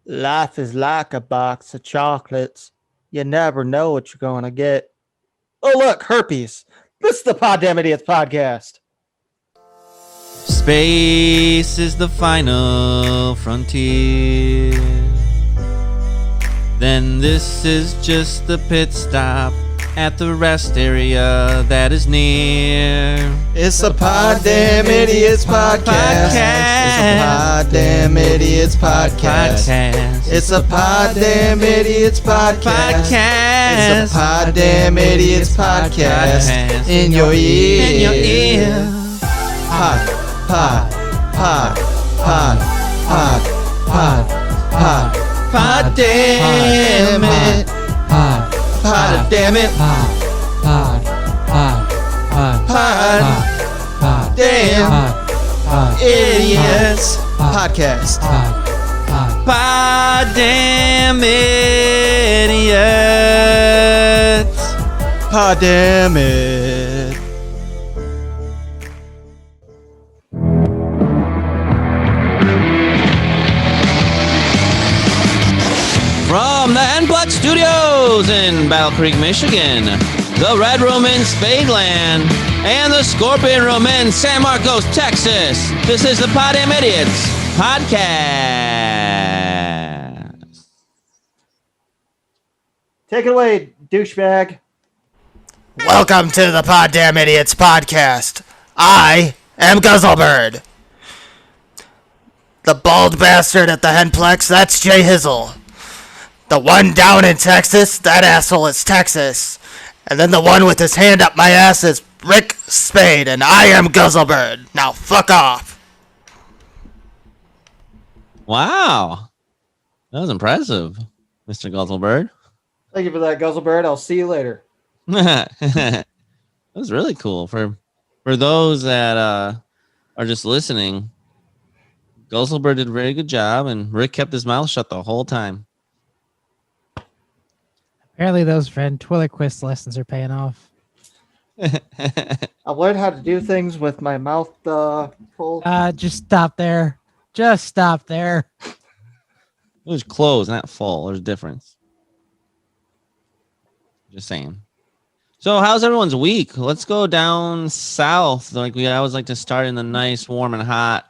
Life is like a box of chocolates. You never know what you're going to get. Oh, look, herpes. This is the Poddamn Idiotz podcast. Space is the final frontier. Then this is just the pit stop at the rest area that is near. It's a Poddamn Idiotz podcast. It's a Poddamn Idiotz podcast. It's a Poddamn Idiotz podcast. It's a Poddamn Idiotz podcast. In your ear. Pod. Poddamn it. Poddamn it. Poddamn Idiots podcast. Poddamn Idiots. Poddamn it. From the Nplex Studios in Battle Creek, Michigan, the Red Room in Spadeland, and the Scorpion Room in San Marcos, Texas, this is the Poddamn Idiots podcast. Take it away, douchebag. Welcome to the Poddamn Idiots podcast. I am Guzzlebird. The bald bastard at the Nplex, that's J Hizzle. The one down in Texas, that asshole is Texas. And then the one with his hand up my ass is Rick Spade, and I am Guzzlebird. Now fuck off. Wow. That was impressive, Mr. Guzzlebird. Thank you for that, Guzzlebird. I'll see you later. That was really cool. For those that are just listening, Guzzlebird did a very good job, and Rick kept his mouth shut the whole time. Apparently those ventriloquist lessons are paying off. I've learned how to do things with my mouth full. Just stop there. Just stop there. It was closed, not full. There's a difference. Just saying. So how's everyone's week? Let's go down south. Like we always like to start in the nice, warm, and hot,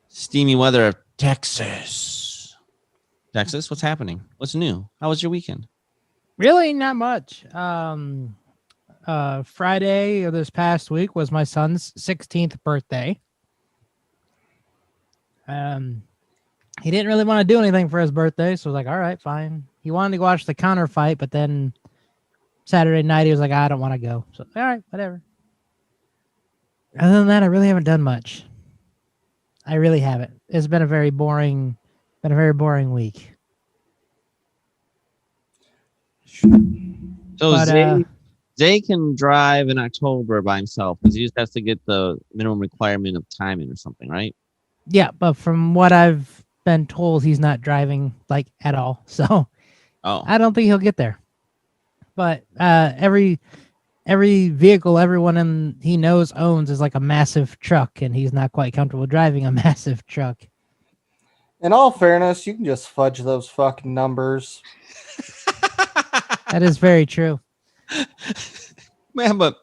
steamy weather of Texas. Texas, what's happening? What's new? How was your weekend? Really not much. Friday of this past week was my son's 16th birthday. He didn't really want to do anything for his birthday, so I was like, all right, fine. He wanted to go watch the counter fight, but then Saturday night he was like, I don't want to go. So all right, whatever. Other than that, I really haven't done much. I really haven't. It's been a very boring week. So But, Zay can drive in October by himself because he just has to get the minimum requirement of timing or something, right? Yeah, but from what I've been told, he's not driving like at all. So I don't think he'll get there. But every vehicle everyone he knows owns is like a massive truck, and he's not quite comfortable driving a massive truck. In all fairness, you can just fudge those fucking numbers. That is very true. Man, but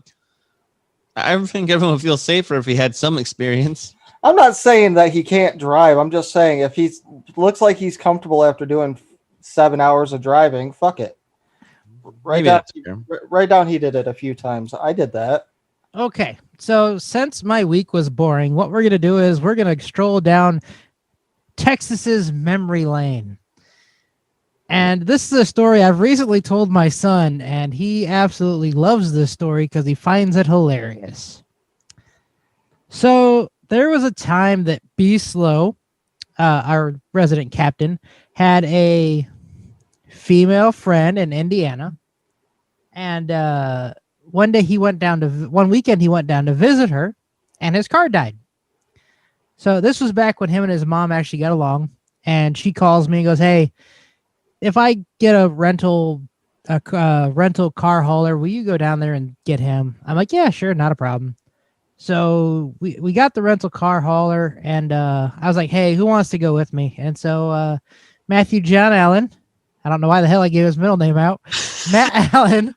I think everyone would feel safer if he had some experience. I'm not saying that he can't drive. I'm just saying if he looks like he's comfortable after doing 7 hours of driving, fuck it. Right down, he did it a few times. I did that. Okay, so since my week was boring, what we're going to do is we're going to stroll down Texas's memory lane. And this is a story I've recently told my son, and he absolutely loves this story because he finds it hilarious. So there was a time that B. Slow, our resident captain, had a female friend in Indiana. And one weekend he went down to visit her, and his car died. So this was back when him and his mom actually got along. And she calls me and goes, hey, if I get a rental car hauler, will you go down there and get him? I'm like, yeah, sure, not a problem. So we got the rental car hauler, and I was like, hey, who wants to go with me? And so Matthew John Allen. I don't know why the hell I gave his middle name out. Matt Allen.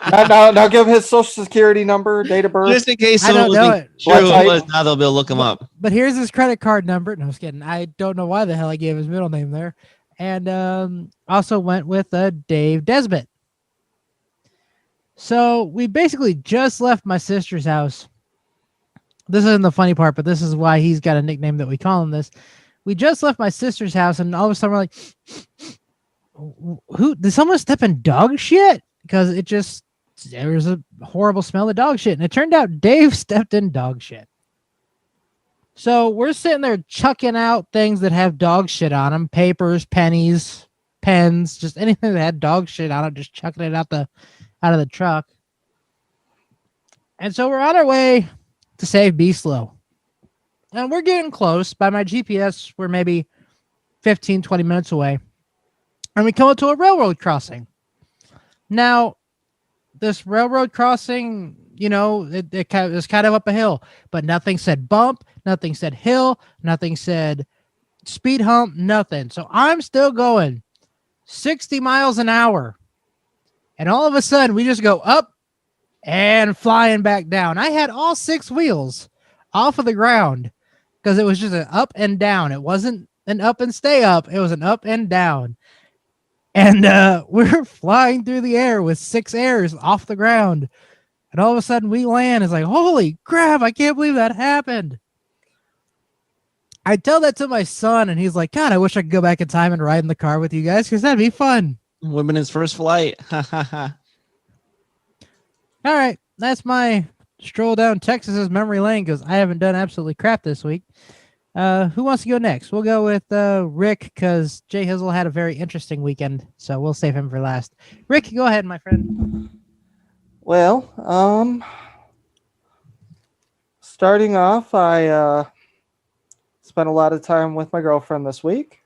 Now give him his social security number, date of birth. Just in case I someone don't will know think it. true it was, now they'll be able to look him up. But here's his credit card number. No, I was kidding. I don't know why the hell I gave his middle name there. And also went with Dave Desmond. So we basically just left my sister's house. This isn't the funny part, but this is why he's got a nickname that we call him this. We just left my sister's house, and all of a sudden we're like, "Who did someone step in dog shit?" Because there was a horrible smell of dog shit, and it turned out Dave stepped in dog shit. So we're sitting there chucking out things that have dog shit on them: papers, pennies, pens, just anything that had dog shit on it. Just chucking it out of the truck. And so we're on our way to save Be Slow. And we're getting close. By my GPS, we're maybe 15, 20 minutes away. And we come up to a railroad crossing. Now, this railroad crossing, it was kind of up a hill. But nothing said bump. Nothing said hill. Nothing said speed hump. Nothing. So I'm still going 60 miles an hour. And all of a sudden, we just go up and flying back down. I had all 6 wheels off of the ground because it was just an up and down. It wasn't an up and stay up. It was an up and down. And we're flying through the air with 6 airs off the ground. And all of a sudden we land. It's like, holy crap, I can't believe that happened. I tell that to my son, and he's like, God, I wish I could go back in time and ride in the car with you guys because that'd be fun. Would have been his first flight. All right, that's my stroll down Texas's memory lane because I haven't done absolutely crap this week. Who wants to go next? We'll go with Rick because J Hizzle had a very interesting weekend, so we'll save him for last. Rick, go ahead, my friend. Well, starting off, I spent a lot of time with my girlfriend this week.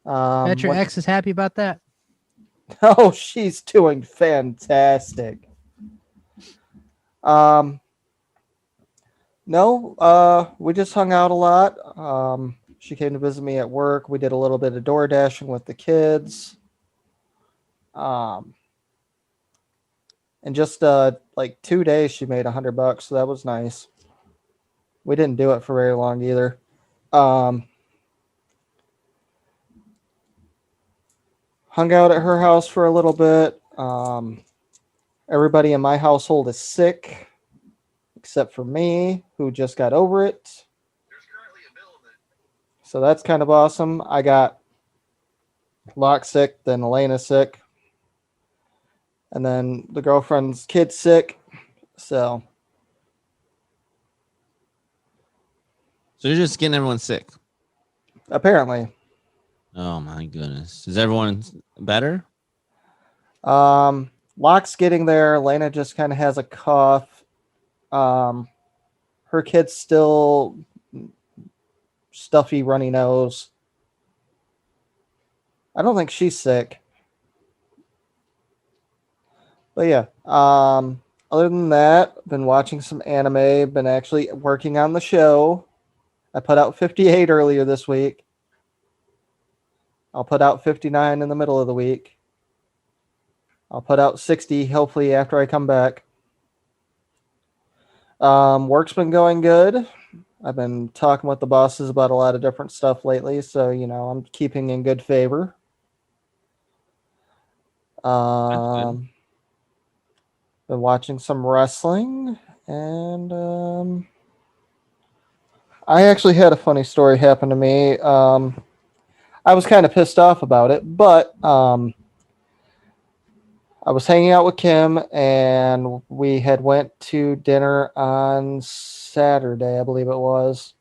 Bet your ex is happy about that. Oh, she's doing fantastic. No, we just hung out a lot. She came to visit me at work. We did a little bit of door dashing with the kids. And just like 2 days, she made $100, so that was nice. We didn't do it for very long either. Hung out at her house for a little bit. Everybody in my household is sick, except for me, who just got over it. So that's kind of awesome. I got Locke sick, then Elena sick, and then the girlfriend's kid sick. So you're just getting everyone sick. Apparently. Oh my goodness. Is everyone better? Locke's getting there. Elena just kind of has a cough. Her kid's still stuffy, runny nose. I don't think she's sick. But yeah. Other than that, been watching some anime. Been actually working on the show. I put out 58 earlier this week. I'll put out 59 in the middle of the week. I'll put out 60 hopefully after I come back. Work's been going good. I've been talking with the bosses about a lot of different stuff lately, so I'm keeping in good favor. Been watching some wrestling, and I actually had a funny story happen to me. I was kind of pissed off about it, but I was hanging out with Kim, and we had went to dinner on Saturday, I believe it was.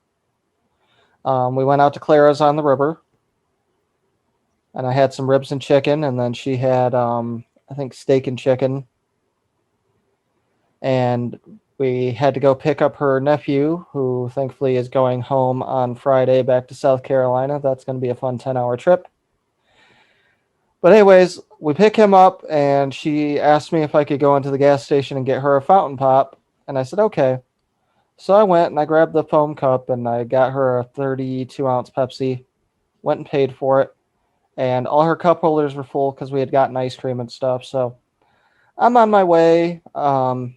We went out to Clara's on the river, and I had some ribs and chicken, and then she had, I think, steak and chicken. And we had to go pick up her nephew, who thankfully is going home on Friday back to South Carolina. That's going to be a fun 10-hour trip. But anyways, we pick him up, and she asked me if I could go into the gas station and get her a fountain pop. And I said, okay. So I went, and I grabbed the foam cup, and I got her a 32-ounce Pepsi. Went and paid for it. and all her cup holders were full because we had gotten ice cream and stuff. So I'm on my way, and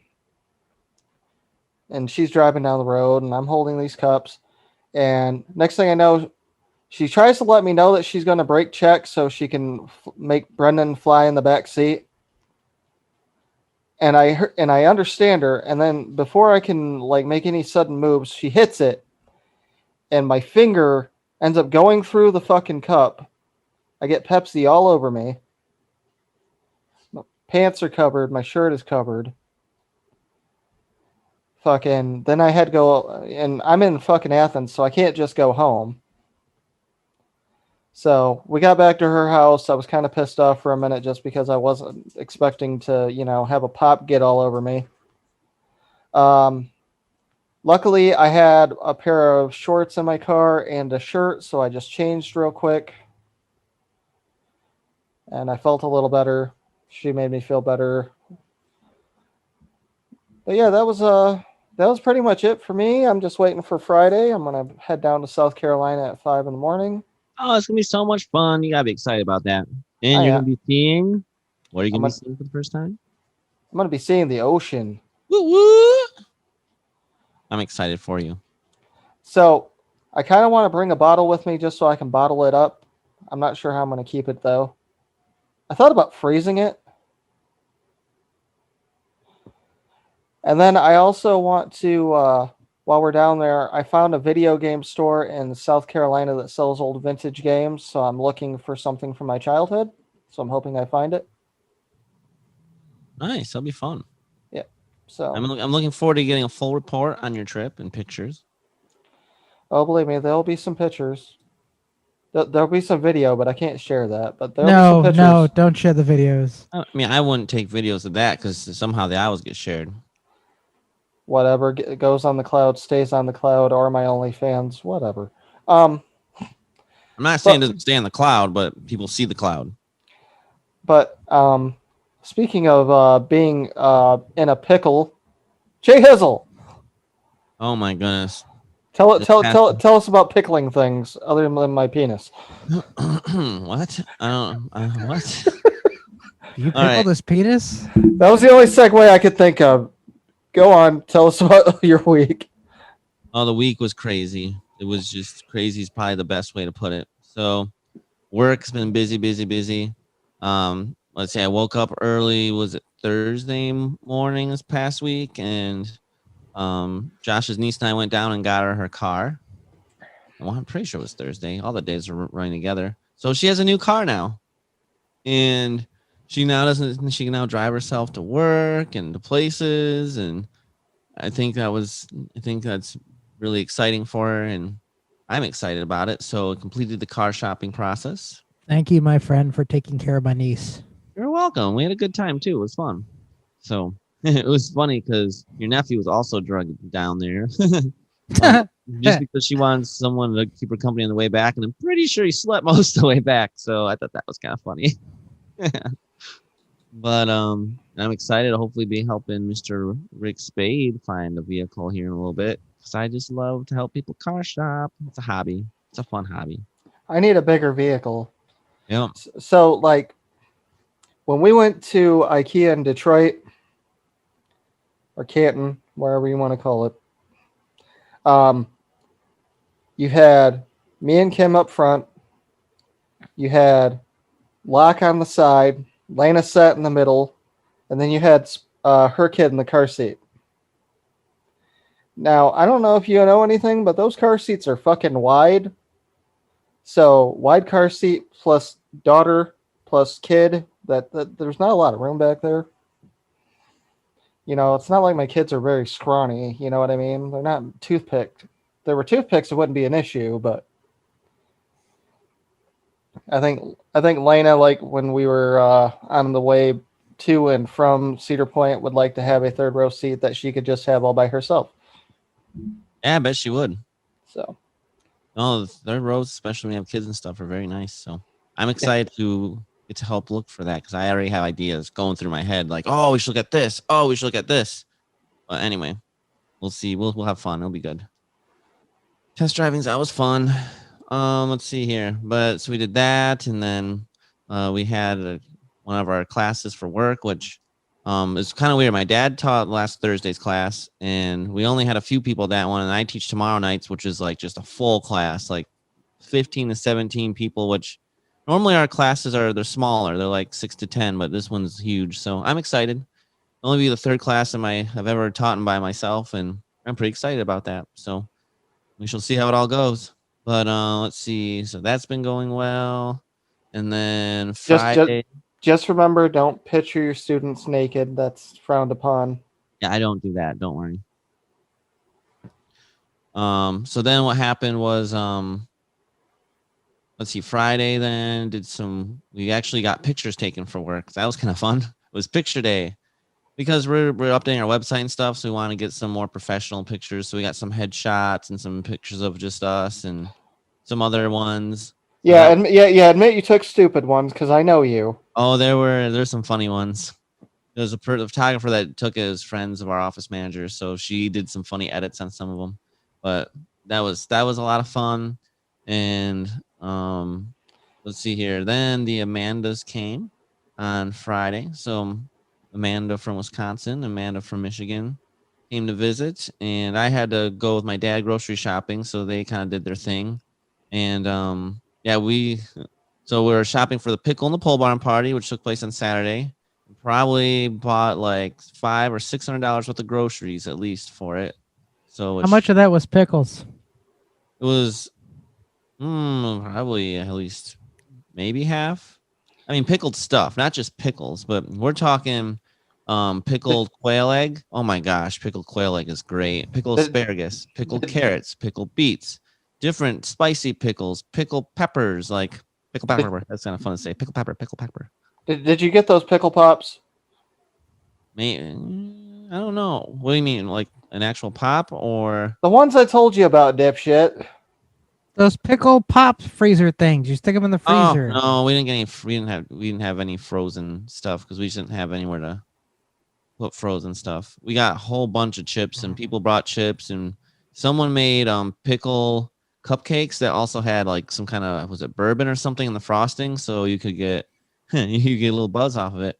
she's driving down the road, and I'm holding these cups. And next thing I know, she tries to let me know that she's going to brake check so she can make Brendan fly in the back seat. And I understand her. And then before I can like make any sudden moves, she hits it, and my finger ends up going through the fucking cup. I get Pepsi all over me. My pants are covered. My shirt is covered. Fucking. Then I had to go, and I'm in fucking Athens, so I can't just go home. So we got back to her house. I was kind of pissed off for a minute just because I wasn't expecting to, have a pop get all over me. Luckily, I had a pair of shorts in my car and a shirt, so I just changed real quick. And I felt a little better. She made me feel better. But yeah, that was pretty much it for me. I'm just waiting for Friday. I'm gonna head down to South Carolina at 5 a.m. Oh, it's gonna be so much fun. You gotta be excited about that. And you're gonna be seeing. What are you gonna be seeing for the first time? I'm gonna be seeing the ocean. Woo woo! I'm excited for you. So I kind of want to bring a bottle with me just so I can bottle it up. I'm not sure how I'm gonna keep it though. I thought about freezing it. And then I also want to, while we're down there, I found a video game store in South Carolina that sells old vintage games. So I'm looking for something from my childhood. So I'm hoping I find it. Nice. That'll be fun. Yeah. So I'm looking forward to getting a full report on your trip and pictures. Oh, believe me, there'll be some pictures. There'll be some video, but I can't share that. But there'll be some pictures. No, don't share the videos. I mean, I wouldn't take videos of that because somehow the hours get shared. Whatever goes on the cloud stays on the cloud, or my OnlyFans, whatever. I'm not saying it doesn't stay on the cloud, but people see the cloud. But speaking of being in a pickle, J Hizzle. Oh my goodness! Tell us about pickling things other than my penis. What? What? You pickle this penis? That was the only segue I could think of. Go on, tell us about your week. Oh, the week was crazy. It was just crazy is probably the best way to put it. So work's been busy. Let's see, I woke up early, was it Thursday morning this past week? And Josh's niece and I went down and got her car. Well, I'm pretty sure it was Thursday. All the days are running together. So she has a new car now. And she can now drive herself to work and to places, and I think that's really exciting for her, and I'm excited about it. So I completed the car shopping process. Thank you, my friend, for taking care of my niece. You're welcome. We had a good time too. It was fun. So it was funny because your nephew was also drugged down there. Just because she wanted someone to keep her company on the way back, and I'm pretty sure he slept most of the way back. So I thought that was kind of funny. But I'm excited to hopefully be helping Mr. Rick Spade find a vehicle here in a little bit, because I just love to help people car shop. It's a hobby. It's a fun hobby. I need a bigger vehicle. Yeah. So like when we went to IKEA in Detroit or Canton, wherever you want to call it, you had me and Kim up front. You had Locke on the side. Lena sat in the middle, and then you had her kid in the car seat. Now, I don't know if you know anything, but those car seats are fucking wide. So, wide car seat plus daughter plus kid, that there's not a lot of room back there. It's not like my kids are very scrawny, you know what I mean? They're not toothpicked. If there were toothpicks, it wouldn't be an issue, but I think Lena, like when we were on the way to and from Cedar Point, would like to have a third row seat that she could just have all by herself. Yeah, I bet she would. So, the third rows, especially when you have kids and stuff, are very nice. So I'm excited to get to help look for that, because I already have ideas going through my head, like, oh, we should look at this. Oh, we should look at this. But anyway, we'll see. We'll have fun. It'll be good. Test driving's always fun. Let's see here. But so we did that, and then we had one of our classes for work, which is kind of weird. My dad taught last Thursday's class, and we only had a few people that one, and I teach tomorrow nights, which is like just a full class, like 15 to 17 people, which normally our classes they're smaller. They're like 6 to 10, but this one's huge. So I'm excited. It'll only be the third class I've ever taught by myself, and I'm pretty excited about that. So we shall see how it all goes. But let's see. So that's been going well. And then Friday. Just remember, don't picture your students naked. That's frowned upon. Yeah, I don't do that. Don't worry. So then what happened was let's see, Friday then we actually got pictures taken for work. That was kind of fun. It was picture day because we're updating our website and stuff. So we want to get some more professional pictures. So we got some headshots and some pictures of just us and some other ones. Yeah, admit you took stupid ones because I know you. Oh, there's some funny ones. There's a photographer that took it as friends of our office manager, so she did some funny edits on some of them. But that was a lot of fun. And let's see here. Then the Amandas came on Friday. So Amanda from Wisconsin, Amanda from Michigan came to visit, and I had to go with my dad grocery shopping, so they kind of did their thing. And yeah, we were shopping for the pickle and the pole barn party, which took place on Saturday. Probably bought like $500 or $600 worth of groceries at least for it. So how much of that was pickles? It was probably at least maybe half. I mean, pickled stuff, not just pickles, but we're talking pickled quail egg. Oh my gosh, pickled quail egg is great. Pickled asparagus, pickled carrots, pickled beets, different spicy pickles, pickled peppers, like pickle pepper. That's kind of fun to say. Pickle pepper. Did you get those pickle pops? Maybe, I don't know. What do you mean, like an actual pop or the ones I told you about, dipshit? Those pickle pop freezer things. You stick them in the freezer. Oh, no, we didn't get any. We didn't have any frozen stuff because we didn't have anywhere to put frozen stuff. We got a whole bunch of chips, and people brought chips, and someone made pickle cupcakes that also had like some kind of, was it bourbon or something in the frosting, so you could get a little buzz off of it.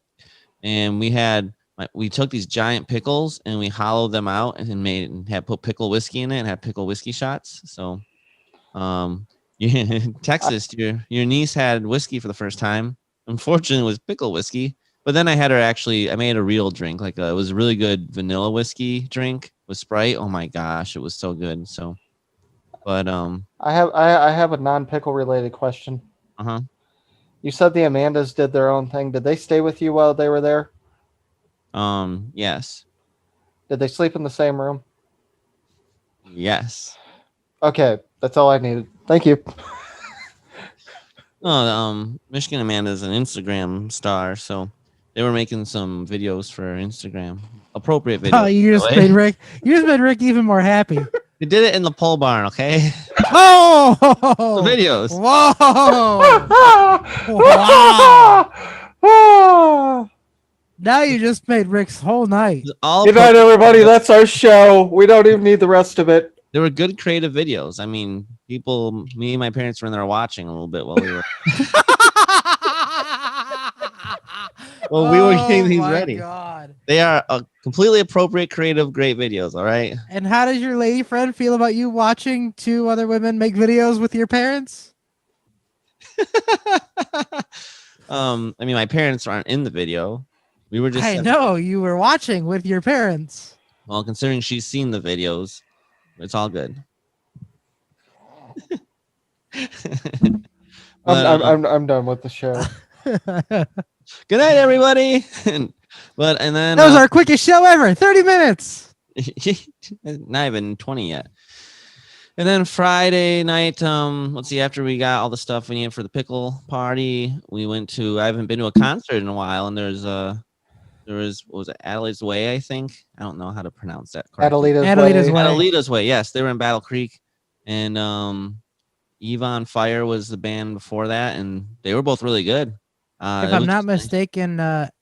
And we took these giant pickles and we hollowed them out and had put pickle whiskey in it and had pickle whiskey shots. So Texas, your niece had whiskey for the first time. Unfortunately, it was pickle whiskey. But then I made a real drink. Like it was a really good vanilla whiskey drink with Sprite. Oh my gosh, it was so good. So, but I have a non-pickle related question. You said the Amandas did their own thing. Did they stay with you while they were there? Yes. Did they sleep in the same room? Yes. Okay, that's all I needed. Thank you. Michigan Amanda is an Instagram star, so they were making some videos for Instagram, appropriate videos. Oh, you just made Rick even more happy. They did it in the pole barn, okay? Oh, the videos. Whoa! Wow! Now you just made Rick's whole night. Good night, everybody. That's our show. We don't even need the rest of it. They were good creative videos. I mean, me and my parents were in there watching a little bit while we were we were getting these ready. God. They are completely appropriate, creative, great videos, all right? And how does your lady friend feel about you watching two other women make videos with your parents? I mean, my parents aren't in the video. We were just... I know, you were watching with your parents. Well, considering she's seen the videos, it's all good. I'm done with the show. Good night, everybody. And then that was our quickest show ever. 30 minutes. Not even 20 yet. And then Friday night, let's see, after we got all the stuff we needed for the pickle party, we went to, I haven't been to a concert in a while, and there was, what was it, Adelaide's Way, I think? I don't know how to pronounce that correctly. Adelaide's Way, yes. They were in Battle Creek, and Eve on Fire was the band before that, and they were both really good. If I'm not mistaken,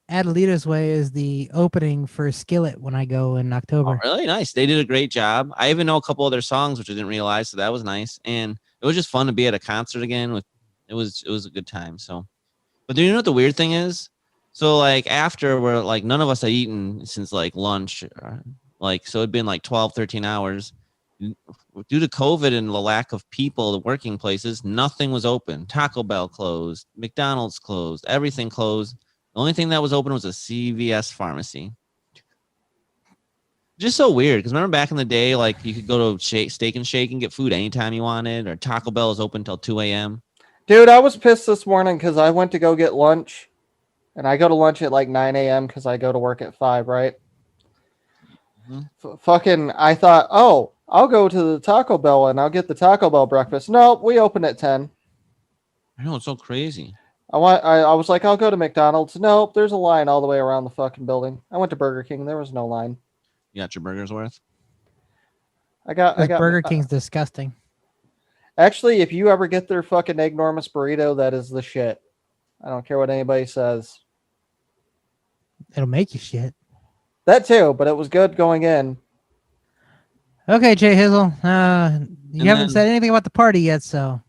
Adelaide's Way is the opening for Skillet when I go in October. Oh, really nice. They did a great job. I even know a couple of their songs, which I didn't realize, so that was nice. And it was just fun to be at a concert again. It was a good time. So, but do you know what the weird thing is? So like after we're like none of us had eaten since like lunch, like so it'd been like 12, 13 hours. Due to COVID and the lack of people, the working places, nothing was open. Taco Bell closed, McDonald's closed, everything closed. The only thing that was open was a CVS pharmacy. Just so weird because remember back in the day, like you could go to Steak and Shake and get food anytime you wanted, or Taco Bell is open till 2 a.m. Dude, I was pissed this morning because I went to go get lunch, and I go to lunch at like 9 a.m. because I go to work at 5, right? Fucking, I thought, oh, I'll go to the Taco Bell and I'll get the Taco Bell breakfast. Nope, we open at 10. I know, it's so crazy. I was like, I'll go to McDonald's. Nope, there's a line all the way around the fucking building. I went to Burger King. There was no line. You got your burgers worth? I got Burger King's disgusting. Actually, if you ever get their fucking enormous burrito, that is the shit. I don't care what anybody says. It'll make you shit. That too, but it was good going in. Okay, J Hizzle. You haven't said anything about the party yet, so.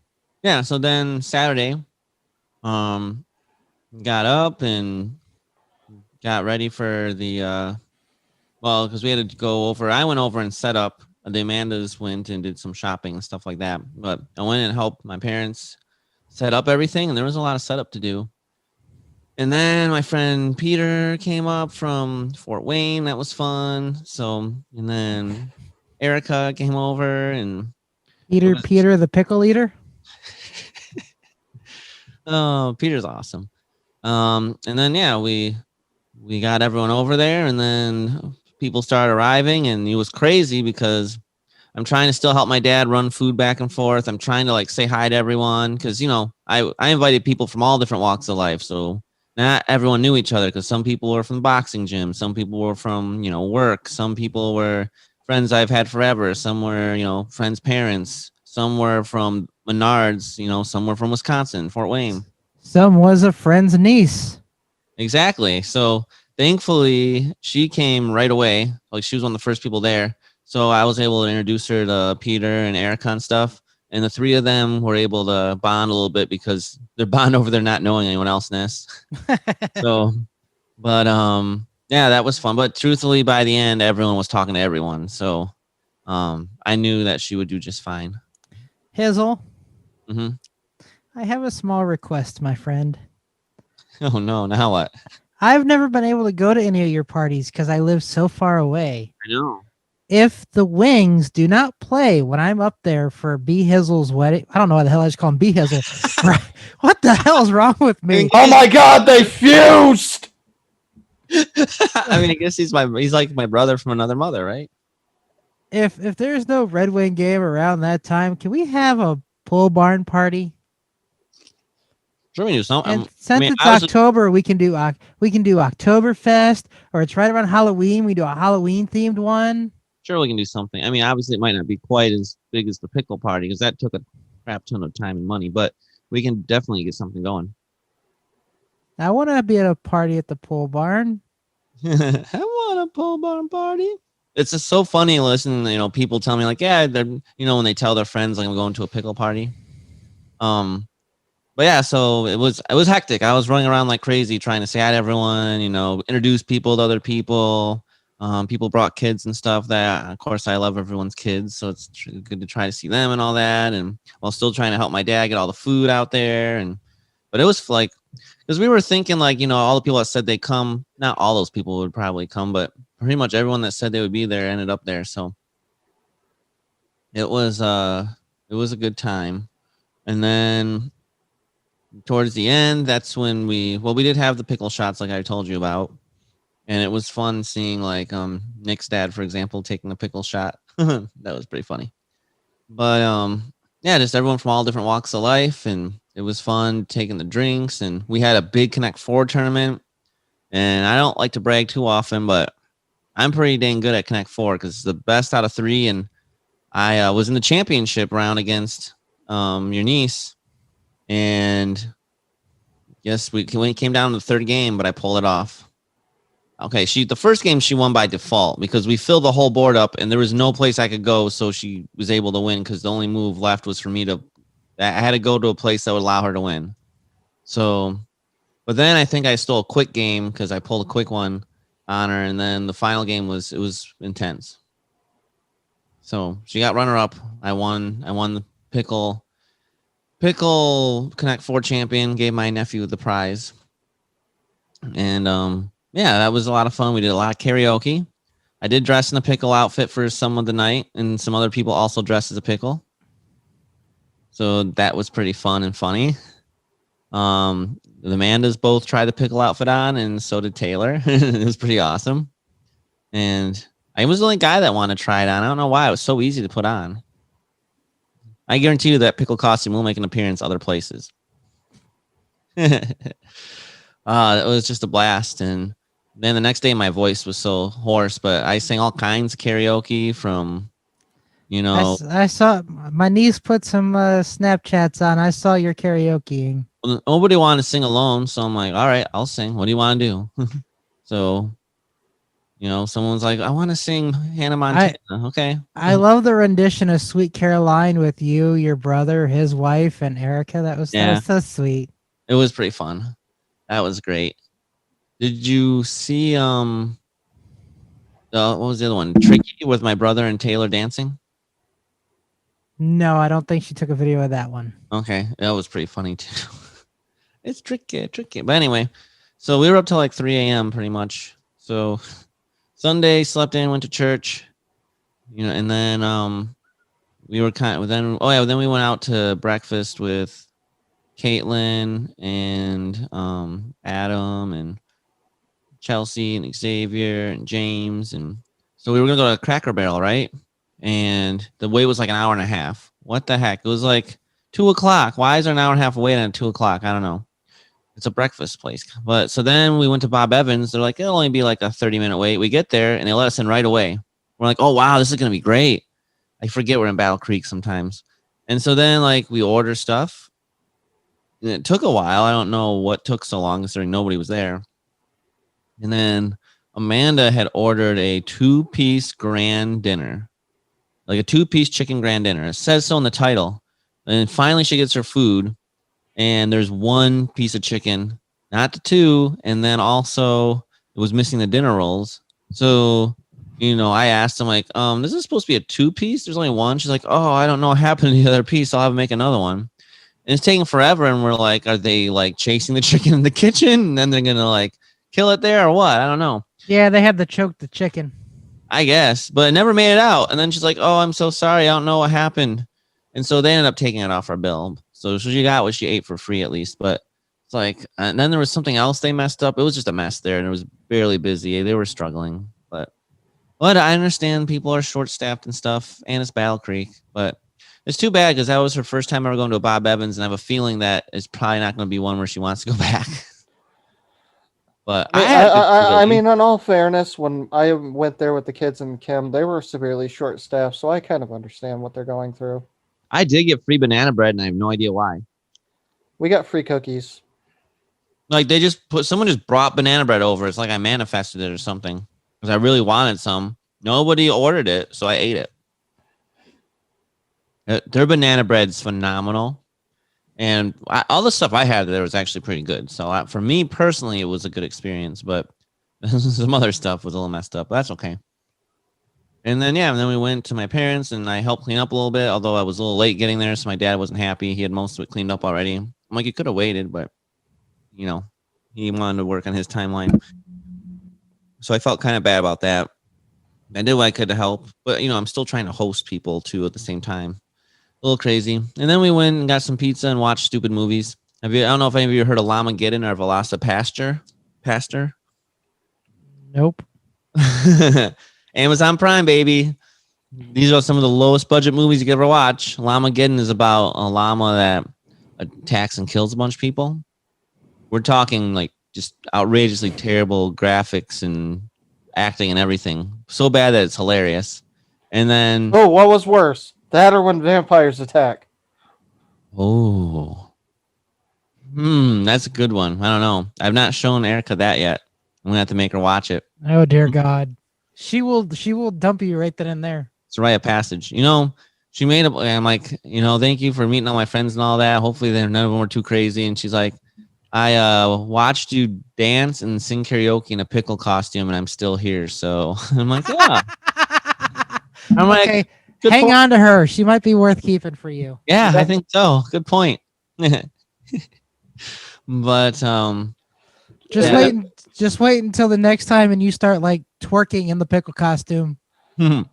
Yeah, so then Saturday, got up and got ready for the because we had to go over. I went over and set up. The Amandas went and did some shopping and stuff like that. But I went and helped my parents set up everything, and there was a lot of setup to do. And then my friend Peter came up from Fort Wayne. That was fun. So, and then Erica came over and Peter the pickle eater. Oh, Peter's awesome. And then yeah, we got everyone over there, and then people started arriving, and it was crazy because I'm trying to still help my dad run food back and forth. I'm trying to like say hi to everyone because I invited people from all different walks of life, so not everyone knew each other because some people were from the boxing gym, some people were from work, some people were friends I've had forever, some were friends' parents, some were from Menards, some were from Wisconsin, Fort Wayne. Some was a friend's niece. Exactly. So thankfully she came right away. Like she was one of the first people there. So I was able to introduce her to Peter and Erica and stuff. And the three of them were able to bond a little bit because they're bond over there not knowing anyone else nest. So, but yeah, that was fun. But truthfully, by the end, everyone was talking to everyone. So I knew that she would do just fine. Hizzle. Mm-hmm. I have a small request, my friend. Oh no, now what? I've never been able to go to any of your parties because I live so far away. I know. If the Wings do not play when I'm up there for B Hizzle's wedding, I don't know why the hell I just call him B Hizzle. What the hell is wrong with me? Oh my God, they fused. I mean, I guess he's like my brother from another mother, right? If there's no Red Wing game around that time, can we have a pole barn party? Sure, we do something. And since it's October, we can do Oktoberfest, or it's right around Halloween. We do a Halloween themed one. Sure, we can do something. I mean, obviously, it might not be quite as big as the pickle party because that took a crap ton of time and money, but we can definitely get something going. I want to be at a party at the pole barn. I want a pole barn party. It's just so funny listening. People tell me like, yeah, they're when they tell their friends like I'm going to a pickle party. But yeah, so it was hectic. I was running around like crazy trying to say hi to everyone, introduce people to other people. People brought kids and stuff that, of course, I love everyone's kids. So it's good to try to see them and all that. And while still trying to help my dad get all the food out there. But it was like, because we were thinking like, all the people that said they come, not all those people would probably come, but pretty much everyone that said they would be there ended up there. So it was a good time. And then towards the end, that's when we did have the pickle shots like I told you about. And it was fun seeing like Nick's dad, for example, taking a pickle shot. That was pretty funny. But yeah, just everyone from all different walks of life, and it was fun taking the drinks. And we had a big Connect 4 tournament. And I don't like to brag too often, but I'm pretty dang good at Connect 4 because it's the best out of 3. And I was in the championship round against your niece. And yes, we came down to the third game, but I pulled it off. Okay, the first game she won by default because we filled the whole board up and there was no place I could go, so she was able to win because the only move left was for me to I had to go to a place that would allow her to win. So, but then I think I stole a quick game because I pulled a quick one on her, and then the final game was intense. So she got runner up. I won the pickle Connect 4 champion. Gave my nephew the prize, and yeah, that was a lot of fun. We did a lot of karaoke. I did dress in a pickle outfit for some of the night, and some other people also dressed as a pickle. So that was pretty fun and funny. The Amandas both tried the pickle outfit on, and so did Taylor. It was pretty awesome. And I was the only guy that wanted to try it on. I don't know why. It was so easy to put on. I guarantee you that pickle costume will make an appearance other places. It was just a blast. And then the next day, my voice was so hoarse, but I sang all kinds of karaoke from, you know. I saw my niece put some Snapchats on. I saw your karaokeing. Nobody wanted to sing alone, so I'm like, all right, I'll sing. What do you want to do? So, you know, someone's like, I want to sing Hannah Montana. Okay. I love the rendition of Sweet Caroline with you, your brother, his wife, and Erica. That was so sweet. It was pretty fun. That was great. Did you see what was the other one? Tricky with my brother and Taylor dancing? No, I don't think she took a video of that one. Okay. That was pretty funny too. It's tricky. But anyway, so we were up till like 3 a.m. pretty much. So Sunday, slept in, went to church, you know, and then we were then we went out to breakfast with Caitlin and Adam and Chelsea and Xavier and James, and so we were gonna go to Cracker Barrel, right? And the wait was like an hour and a half. What the heck? It was like 2:00. Why is there an hour and a half wait at 2:00? I don't know. It's a breakfast place. But so then we went to Bob Evans. They're like, it'll only be like a 30-minute wait. We get there and they let us in right away. We're like, oh wow, this is gonna be great. I forget we're in Battle Creek sometimes. And so then like we order stuff. And it took a while. I don't know what took so long considering nobody was there. And then Amanda had ordered a 2-piece grand dinner. Like a 2-piece chicken grand dinner. It says so in the title. And finally she gets her food. And there's 1 piece of chicken, not the 2. And then also it was missing the dinner rolls. So, you know, I asked him like, this is supposed to be a 2-piece. There's only 1. She's like, oh, I don't know what happened to the other piece. I'll have to make another one. And it's taking forever. And we're like, are they like chasing the chicken in the kitchen? And then they're going to like kill it there or what? I don't know. Yeah, they had to choke the chicken. I guess, but it never made it out. And then she's like, oh, I'm so sorry. I don't know what happened. And so they ended up taking it off our bill. So she got what she ate for free at least. But it's like, and then there was something else they messed up. It was just a mess there, and it was barely busy. They were struggling. But I understand people are short-staffed and stuff, and it's Battle Creek. But it's too bad because that was her first time ever going to a Bob Evans, and I have a feeling that it's probably not going to be one where she wants to go back. But I mean, in all fairness, when I went there with the kids and Kim, they were severely short-staffed, so I kind of understand what they're going through. I did get free banana bread, and I have no idea why. We got free cookies. Like someone just brought banana bread over. It's like I manifested it or something because I really wanted some. Nobody ordered it, so I ate it. Their banana bread's phenomenal. And all the stuff I had there was actually pretty good. So for me personally, it was a good experience. But some other stuff was a little messed up. But that's okay. And then we went to my parents and I helped clean up a little bit. Although I was a little late getting there, so my dad wasn't happy. He had most of it cleaned up already. I'm like, you could have waited, but you know, he wanted to work on his timeline. So I felt kind of bad about that. I did what I could to help, but you know, I'm still trying to host people too at the same time. A little crazy. And then we went and got some pizza and watched stupid movies. I don't know if any of you heard of Llamageddon or Velocipaster. Nope. Amazon Prime, baby. These are some of the lowest budget movies you could ever watch. Llamageddon is about a llama that attacks and kills a bunch of people. We're talking like just outrageously terrible graphics and acting and everything. So bad that it's hilarious. And then... Oh, what was worse? That or when vampires attack? Oh. That's a good one. I don't know. I've not shown Erica that yet. I'm going to have to make her watch it. Oh, dear God. She will dump you right then and there. It's a rite of passage. You know, she made up. I'm like, thank you for meeting all my friends and all that. Hopefully, none of them were too crazy. And she's like, I watched you dance and sing karaoke in a pickle costume, and I'm still here. So I'm like, yeah. I'm Okay, like, good hang point. on to her. She might be worth keeping for you. Yeah, I think so. Good point. But Just wait until the next time and you start like twerking in the pickle costume. I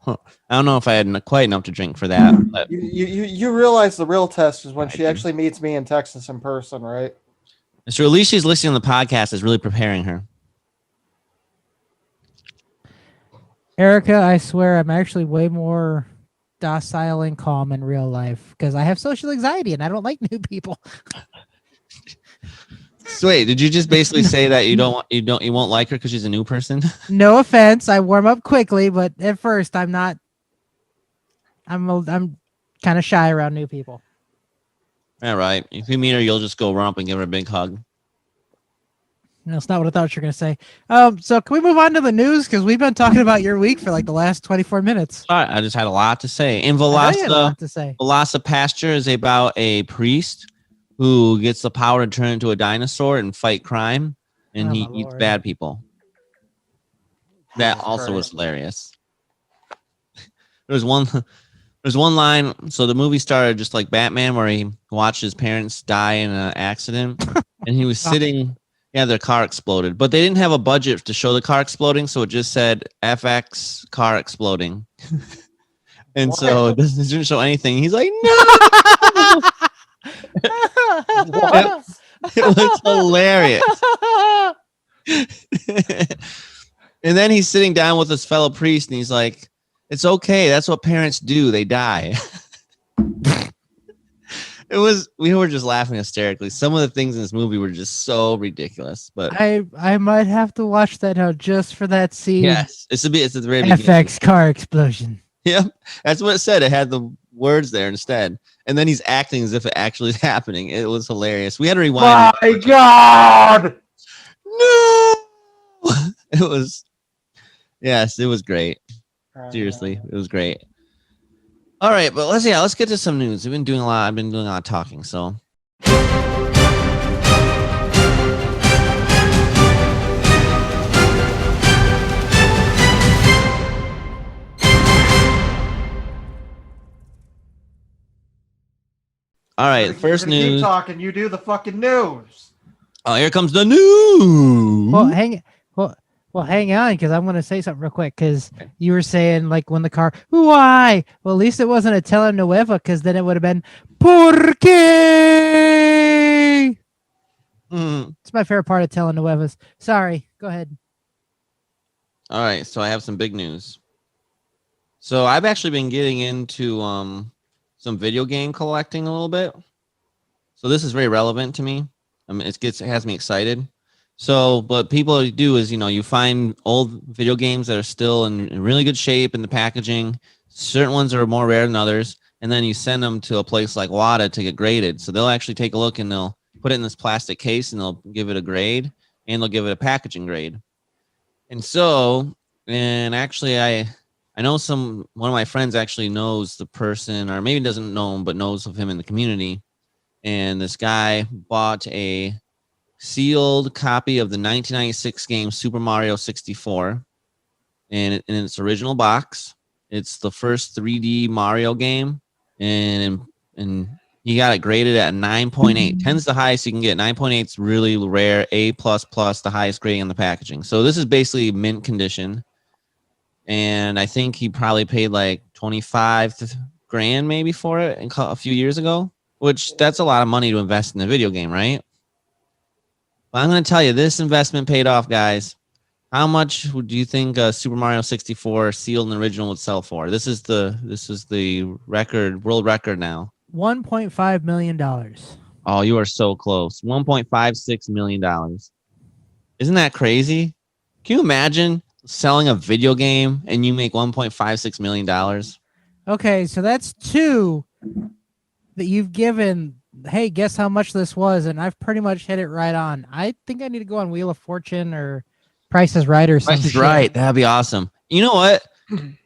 don't know if I had quite enough to drink for that. But You realize the real test is when she actually meets me in Texas in person, right? so at least she's listening to the podcast. Is really preparing her. Erica, I swear I'm actually way more docile and calm in real life because I have social anxiety and I don't like new people. So wait, did you just basically say that you won't like her because she's a new person? No offense, I warm up quickly, but at first I'm kind of shy around new people. All right. If you meet her, you'll just go run up and give her a big hug. No, that's not what I thought you were going to say. So can we move on to the news? Because we've been talking about your week for like the last 24 minutes. All right, I just had a lot to say. In I know you had a lot to say. Velocipasture is about a priest who gets the power to turn into a dinosaur and fight crime, and Oh, he my eats Lord. bad people. That Jesus also was Christ. hilarious. There's one line. So the movie started just like Batman, where he watched his parents die in an accident, and he was sitting. Yeah, their car exploded, but they didn't have a budget to show the car exploding, so it just said FX car exploding. And so it didn't show anything. He's like, no! It was hilarious. And then he's sitting down with his fellow priest, and he's like, it's okay. That's what parents do. They die. We were just laughing hysterically. Some of the things in this movie were just so ridiculous. But I might have to watch that now just for that scene. yes, it's at the very beginning. FX car explosion. Yep, that's what it said. It had the words there instead, and then he's acting as if it actually is happening. It was hilarious. We had to rewind. My God! No, it was. Yes, it was great. Seriously, it was great. All right, but let's get to some news. I've been doing a lot of talking, so. All right, first news. Keep talking. You do the fucking news. Oh, here comes the news. Well, hang on, because I'm going to say something real quick. Because you were saying like when the car, why? Well, at least it wasn't a telenovela, because then it would have been ¿Por qué? It's my favorite part of telenovelas. Sorry, go ahead. All right, so I have some big news. So I've actually been getting into some video game collecting a little bit. So this is very relevant to me. I mean, it has me excited. So what people do is, you find old video games that are still in really good shape in the packaging. Certain ones are more rare than others. And then you send them to a place like WADA to get graded. So they'll actually take a look and they'll put it in this plastic case and they'll give it a grade and they'll give it a packaging grade. And so, and actually I know one of my friends actually knows the person, or maybe doesn't know him, but knows of him in the community. And this guy bought a sealed copy of the 1996 game Super Mario 64 in its original box. It's the first 3D Mario game, and he got it graded at 9.8. 10's the highest you can get. 9.8 is really rare. A++, the highest grading on the packaging. So this is basically mint condition, and I think he probably paid like 25 grand maybe for it a few years ago, which that's a lot of money to invest in a video game, right? But I'm going to tell you, this investment paid off, guys. How much do you think Super Mario 64 sealed and original would sell for? This is the record, world record now. $1.5 million. Oh, you are so close. $1.56 million. Isn't that crazy? Can you imagine selling a video game and you make $1.56 million? Okay, so that's two that you've given. Hey, guess how much this was? And I've pretty much hit it right on. I think I need to go on Wheel of Fortune or Price is Right or something. Price is Right. That'd be awesome. You know what?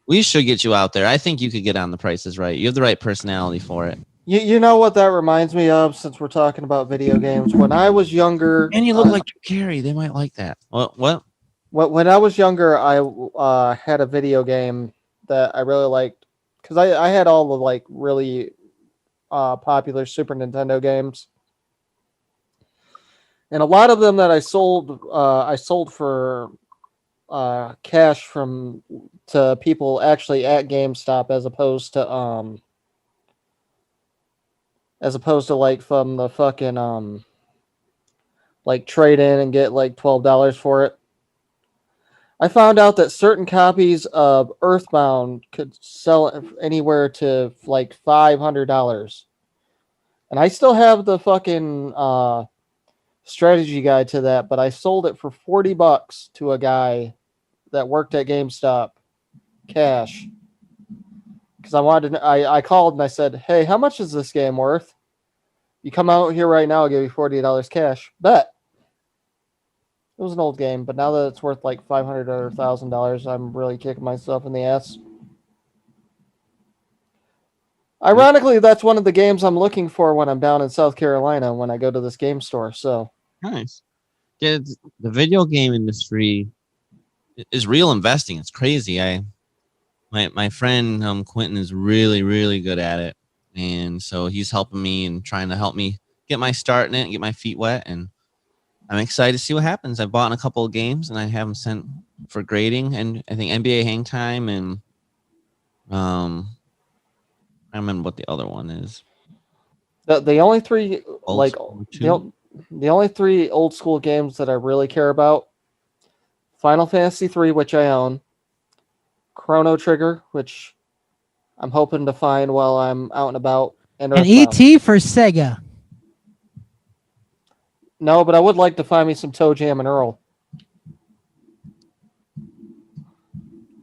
We should get you out there. I think you could get on The Price is Right. You have the right personality for it. You know what that reminds me of, since we're talking about video games? When I was younger, And you look like Drew Carey. They might like that. What? When I was younger, I had a video game that I really liked because I had all the like really popular Super Nintendo games, and a lot of them that I sold for cash to people actually at GameStop as opposed to like from the fucking like trade in and get like $12 for it. I found out that certain copies of Earthbound could sell anywhere to like $500, and I still have the fucking strategy guide to that, but I sold it for $40 to a guy that worked at GameStop, cash, because I wanted to, I called and I said, "Hey, how much is this game worth? You come out here right now, I'll give you $40 cash." Bet. It was an old game, but now that it's worth like $500 or $1,000, I'm really kicking myself in the ass. Ironically, that's one of the games I'm looking for when I'm down in South Carolina when I go to this game store. So Nice. Yeah, the video game industry is real investing. It's crazy. My friend Quentin is really, really good at it, and so he's helping me and trying to help me get my start in it and get my feet wet. And I'm excited to see what happens. I've bought in a couple of games and I have them sent for grading, and I think NBA Hang Time and I don't remember what the other one is. the only three the only three old school games that I really care about: Final Fantasy 3, which I own; Chrono Trigger, which I'm hoping to find while I'm out and about; and Earthbound. ET for Sega. No, but I would like to find me some Toe Jam and Earl.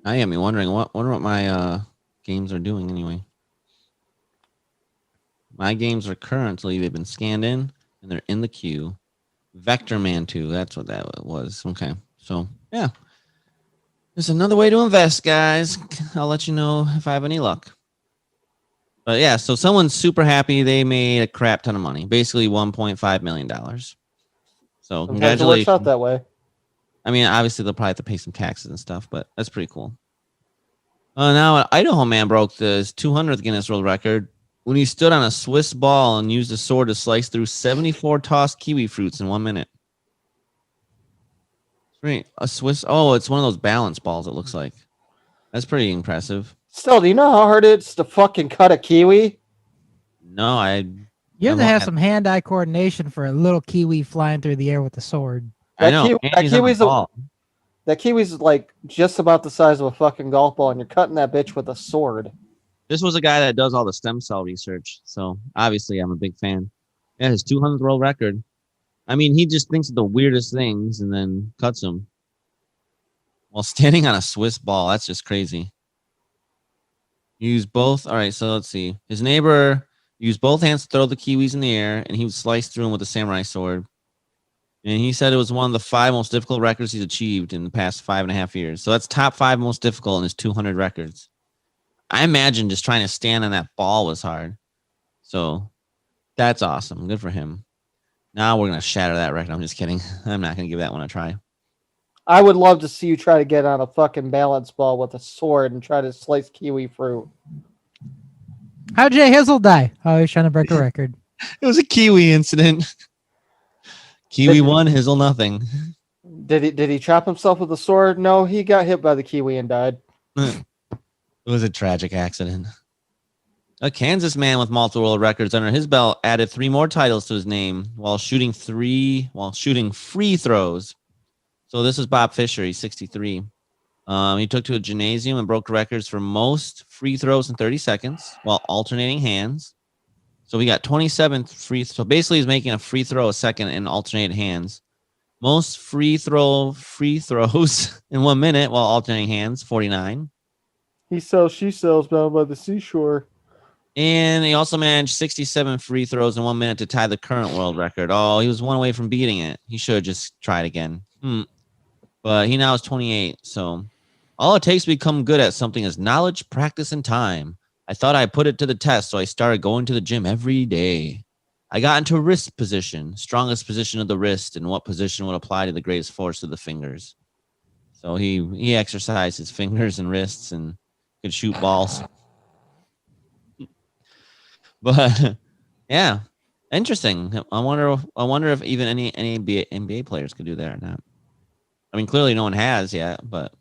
I am wondering what my games are doing anyway. My games are currently, they've been scanned in and they're in the queue. Vector Man 2, that's what that was. Okay. So yeah. There's another way to invest, guys. I'll let you know if I have any luck. But yeah, so someone's super happy. They made a crap ton of money, basically $1.5 million. So congratulations. It works out that way. I mean, obviously they'll probably have to pay some taxes and stuff, but that's pretty cool. Now an Idaho man broke his 200th Guinness World Record when he stood on a Swiss ball and used a sword to slice through 74 tossed kiwi fruits in 1 minute. Right, a Swiss. Oh, it's one of those balance balls. It looks like. That's pretty impressive. Still, do you know how hard it is to fucking cut a kiwi? No, You have to have some hand-eye coordination for a little kiwi flying through the air with a sword. I know. That kiwi's like just about the size of a fucking golf ball, and you're cutting that bitch with a sword. This was a guy that does all the stem cell research, so obviously I'm a big fan. Yeah, his 200th world record. I mean, he just thinks of the weirdest things and then cuts them while standing on a Swiss ball. That's just crazy. Use both. All right, so let's see. His neighbor used both hands to throw the kiwis in the air, and he would slice through them with a samurai sword. And he said it was one of the 5 most difficult records he's achieved in the past 5.5 years. So that's top 5 most difficult in his 200 records. I imagine just trying to stand on that ball was hard. So that's awesome. Good for him. Now we're going to shatter that record. I'm just kidding. I'm not going to give that one a try. I would love to see you try to get on a fucking balance ball with a sword and try to slice kiwi fruit. How'd J Hizzle die? Oh, he's trying to break a record. It was a kiwi incident. Kiwi won, Hizzle nothing. Did he chop himself with a sword? No, he got hit by the kiwi and died. It was a tragic accident. A Kansas man with multiple world records under his belt added 3 more titles to his name while shooting free throws. So this is Bob Fisher. He's 63. He took to a gymnasium and broke records for most free throws in 30 seconds while alternating hands. So we got 27 free. So basically, he's making a free throw a second in alternated hands. Most free throws in 1 minute while alternating hands, 49. He sells, she sells down by the seashore. And he also managed 67 free throws in 1 minute to tie the current world record. Oh, he was 1 away from beating it. He should have just tried again. But he now is 28. So All it takes to become good at something is knowledge, practice, and time. I thought I put it to the test, so I started going to the gym every day. I got into wrist position, strongest position of the wrist, and what position would apply to the greatest force of the fingers. So he exercised his fingers and wrists and could shoot balls. But yeah, interesting. I wonder if even any NBA players could do that or not. I mean, clearly no one has yet, but.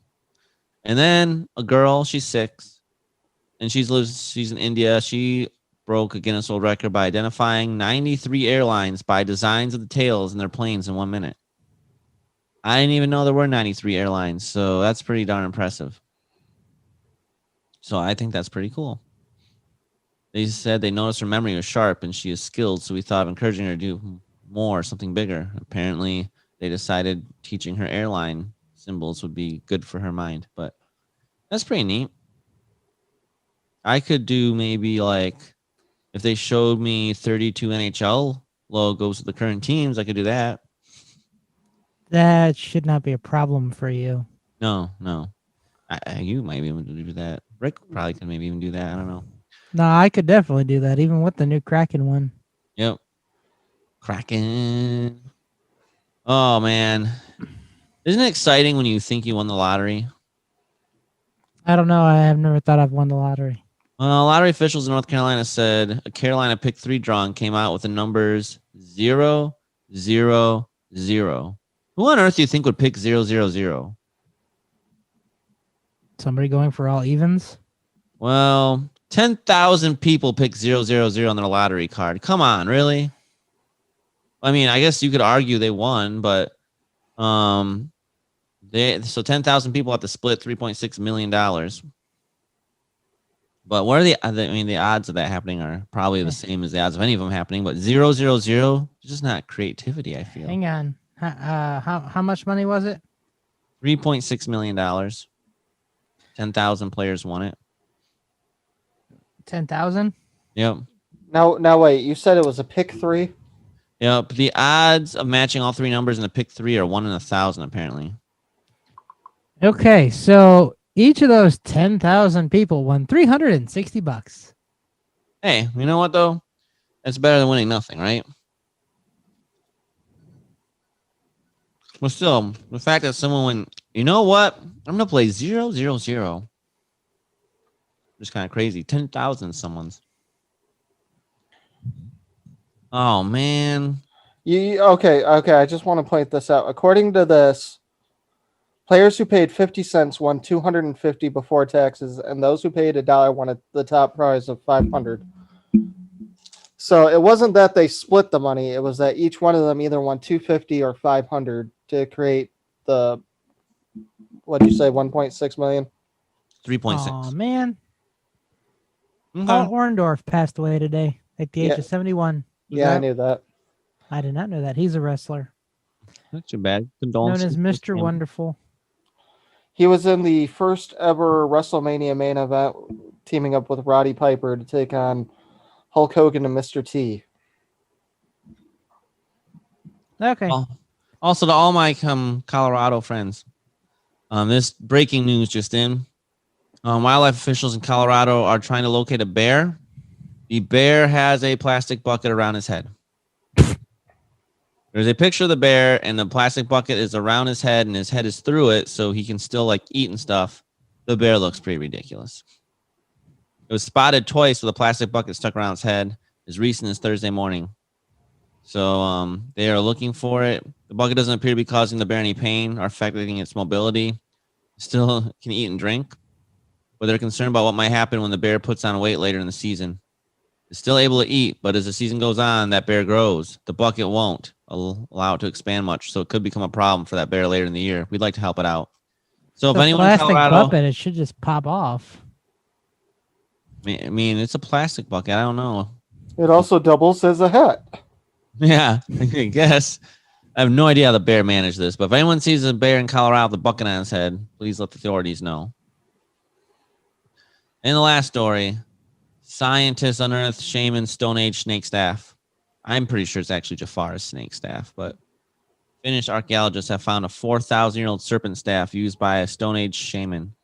And then a girl, she's 6, and she's in India. She broke a Guinness World Record by identifying 93 airlines by designs of the tails in their planes in 1 minute. I didn't even know there were 93 airlines, so that's pretty darn impressive. So I think that's pretty cool. They said they noticed her memory was sharp and she is skilled, so we thought of encouraging her to do more, something bigger. Apparently, they decided teaching her airline symbols would be good for her mind, but that's pretty neat. I could do maybe like if they showed me 32 NHL logos of the current teams, I could do that. That should not be a problem for you. No. You might be able to do that. Rick probably could maybe even do that. I don't know. No, I could definitely do that, even with the new Kraken one. Yep. Kraken. Oh, man. Isn't it exciting when you think you won the lottery? I don't know. I have never thought I've won the lottery. Well, lottery officials in North Carolina said a Carolina pick 3 drawing came out with the numbers 0, 0, 0. Who on earth do you think would pick 0, 0, 0? Somebody going for all evens? Well, 10,000 people pick 0, 0, 0 on their lottery card. Come on, really? I mean, I guess you could argue they won, but so 10,000 people have to split $3.6 million. But what are the odds of that happening are probably the same as the odds of any of them happening, but 0, 0, 0 is just not creativity, I feel. Hang on. How much money was it? $3.6 million. 10,000 players won it. 10,000? Yep. Now wait, you said it was a pick 3? Yep. The odds of matching all 3 numbers in the pick 3 are 1 in 1,000, apparently. Okay, so each of those 10,000 people won $360. Hey, you know what, though? That's better than winning nothing, right? But still, the fact that someone went, you know what? I'm going to play 0, 0, 0. Just kind of crazy. 10,000 someone's. Oh, man. Okay. I just want to point this out. According to this, players who paid 50 cents won 250 before taxes, and those who paid $1 won the top prize of 500. So it wasn't that they split the money; it was that each one of them either won 250 or 500 to create the, what'd you say, 1.6 million? 3.6. Oh man, Okay. Paul Orndorff passed away today at the age of 71. I knew that. I did not know that. He's a wrestler Not too bad. known Condolences. as Mr. Wonderful. He was in the first ever WrestleMania main event, teaming up with Roddy Piper to take on Hulk Hogan and Mr. T. Okay. Also, to all my Colorado friends, this breaking news just in. Wildlife officials in Colorado are trying to locate a bear. The bear has a plastic bucket around his head. There's a picture of the bear, and the plastic bucket is around his head, and his head is through it, so he can still like eat and stuff. The bear looks pretty ridiculous. It was spotted twice with a plastic bucket stuck around his head as recent as Thursday morning. So they are looking for it. The bucket doesn't appear to be causing the bear any pain or affecting its mobility. It still can eat and drink, but they're concerned about what might happen when the bear puts on weight later in the season. It's still able to eat, but as the season goes on, that bear grows. The bucket won't allow it to expand much, so it could become a problem for that bear later in the year. We'd like to help it out. So if anyone in plastic Colorado, bucket, it should just pop off. I mean, it's a plastic bucket. I don't know. It also doubles as a hat. Yeah, I guess. I have no idea how the bear managed this, but if anyone sees a bear in Colorado with a bucket on his head, please let the authorities know. In the last story, scientists unearthed shaman Stone Age snake staff. I'm pretty sure it's actually Jafar's snake staff, but Finnish archaeologists have found a 4,000-year-old serpent staff used by a Stone Age shaman.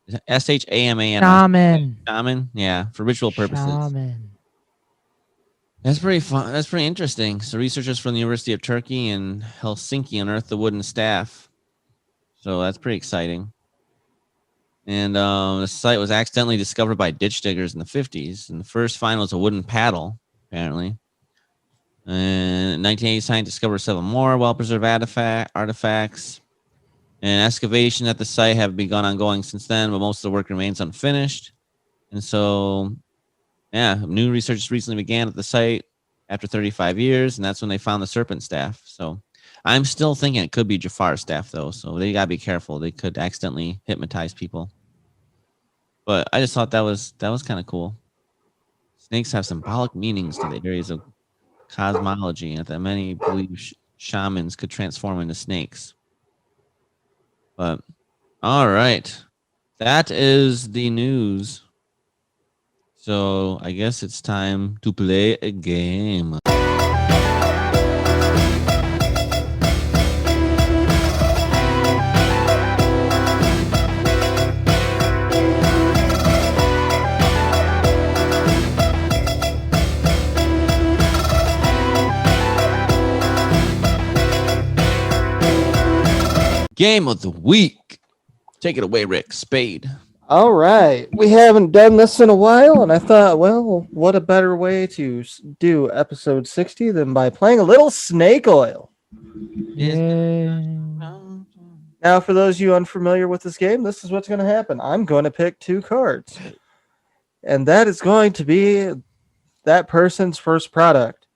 SHAMAN. Shaman. Shaman. Yeah, for ritual purposes. Shaman. That's pretty fun. That's pretty interesting. So researchers from the University of Turkey and Helsinki unearthed the wooden staff. So that's pretty exciting. And the site was accidentally discovered by ditch diggers in the 50s. And the first find was a wooden paddle, apparently. And in 1980, scientists discovered 7 more well-preserved artifacts. And excavation at the site have begun ongoing since then, but most of the work remains unfinished. And so, yeah, new research recently began at the site after 35 years, and that's when they found the serpent staff. So I'm still thinking it could be Jafar's staff, though, so they got to be careful. They could accidentally hypnotize people. But I just thought that was kind of cool. Snakes have symbolic meanings to the areas of cosmology, and that many believe shamans could transform into snakes. But all right, that is the news. So I guess it's time to play a game. Game of the week. Take it away, Rick. Spade. All right. We haven't done this in a while, and I thought, well, what a better way to do episode 60 than by playing a little snake oil. Yeah. Now, for those of you unfamiliar with this game, this is what's going to happen. I'm going to pick 2 cards, and that is going to be that person's first product.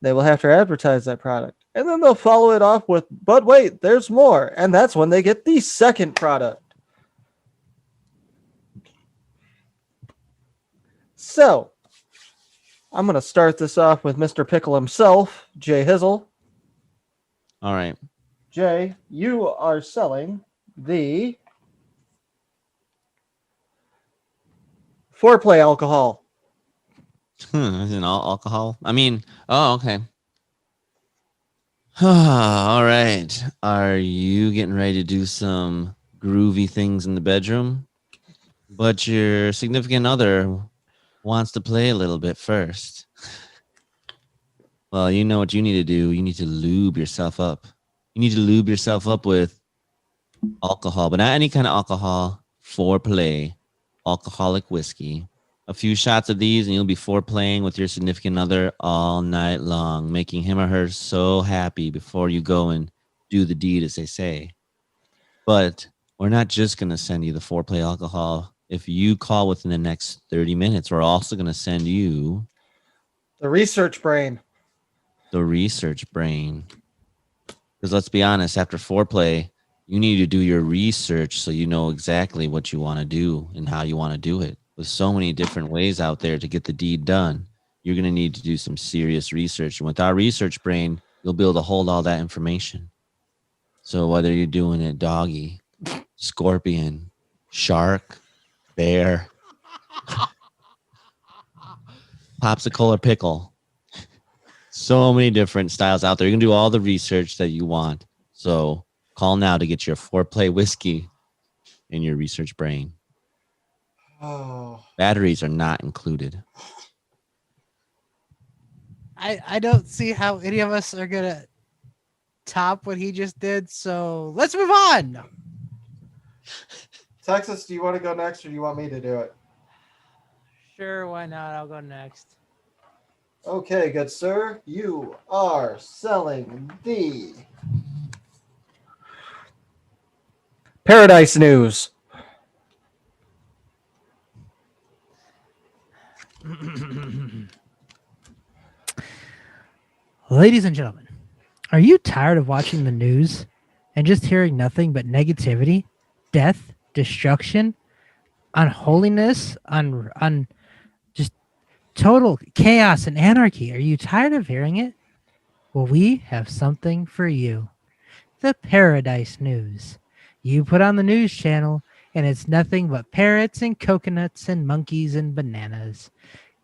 They will have to advertise that product. And then they'll follow it off with, but wait, there's more. And that's when they get the second product. So, I'm going to start this off with Mr. Pickle himself, J Hizzle. All right. Jay, you are selling the foreplay alcohol. Is it all alcohol? I mean, oh, okay. All right. Are you getting ready to do some groovy things in the bedroom? But your significant other wants to play a little bit first. Well, you know what you need to do. You need to lube yourself up. You need to lube yourself up with alcohol, but not any kind of alcohol. Foreplay, alcoholic whiskey. A few shots of these and you'll be foreplaying with your significant other all night long, making him or her so happy before you go and do the deed, as they say. But we're not just going to send you the foreplay alcohol. If you call within the next 30 minutes, we're also going to send you the research brain. The research brain. Because let's be honest, after foreplay, you need to do your research so you know exactly what you want to do and how you want to do it. With so many different ways out there to get the deed done, you're going to need to do some serious research. And with our research brain, you'll be able to hold all that information. So whether you're doing it doggy, scorpion, shark, bear, popsicle, or pickle, so many different styles out there. You can do all the research that you want. So call now to get your foreplay whiskey in your research brain. Oh. Batteries are not included. I don't see how any of us are gonna top what he just did, so let's move on. Texas, do you want to go next or do you want me to do it? Sure, why not? I'll go next. Okay, good sir. You are selling the Paradise News. Ladies and gentlemen, are you tired of watching the news and just hearing nothing but negativity, death, destruction, unholiness, on just total chaos and anarchy? Are you tired of hearing it? Well, we have something for you. The Paradise News. You put on the news channel and it's nothing but parrots and coconuts and monkeys and bananas.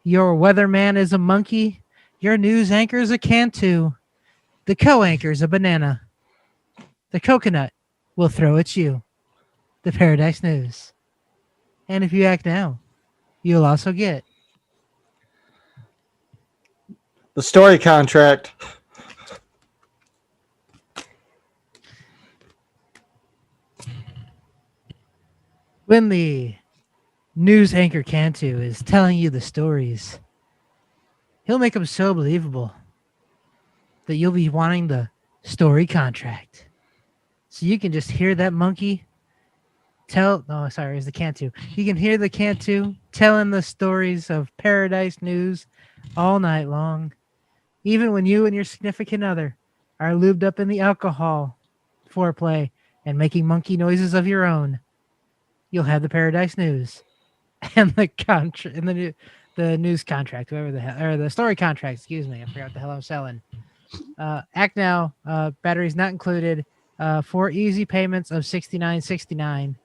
Your weatherman is a monkey. Your news anchor is a Cantu. The co-anchor is a banana. The coconut will throw at you. The Paradise News. And if you act now, you'll also get The story contract. when the news anchor Cantu is telling you the stories. He'll make them so believable that you'll be wanting the story contract. So you can just hear that monkey it's the Cantu. You can hear the Cantu telling the stories of Paradise News all night long. Even when you and your significant other are lubed up in the alcohol foreplay and making monkey noises of your own, you'll have the Paradise News and the the news contract, whatever the hell, or the story contract. Excuse me, I forgot what the hell I'm selling. Act now. Batteries not included. 4 easy payments of $69.69.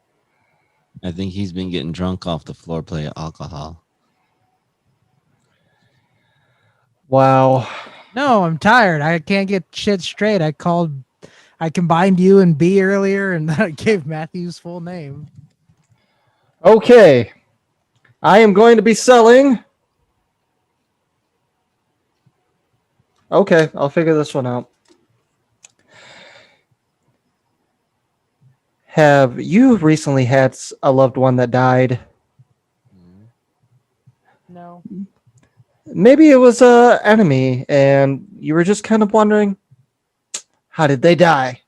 I think he's been getting drunk off the floor play of alcohol. Wow. No, I'm tired. I can't get shit straight. I combined you and B earlier, and I gave Matthew's full name. Okay. I am going to be selling. Okay, I'll figure this one out. Have you recently had a loved one that died? No. Maybe it was an enemy and you were just kind of wondering, how did they die?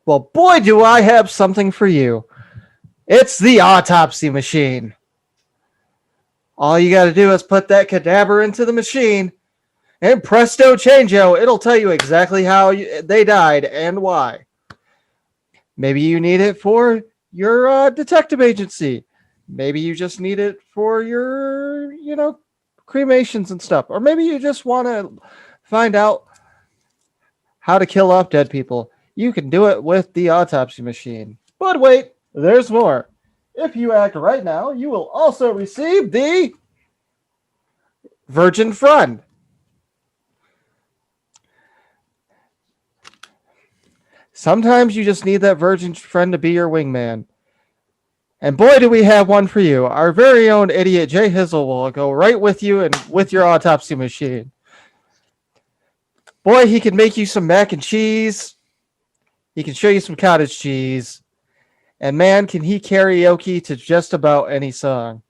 Well, boy, do I have something for you. It's the autopsy machine. All you got to do is put that cadaver into the machine and presto changeo, it'll tell you exactly how they died and why. Maybe you need it for your detective agency. Maybe you just need it for your, cremations and stuff. Or maybe you just want to find out how to kill off dead people. You can do it with the autopsy machine. But wait, there's more. If you act right now, you will also receive the Virgin Friend. Sometimes you just need that virgin friend to be your wingman. And boy, do we have one for you. Our very own idiot J Hizzle will go right with you and with your autopsy machine. Boy, he can make you some mac and cheese. He can show you some cottage cheese. And man, can he karaoke to just about any song.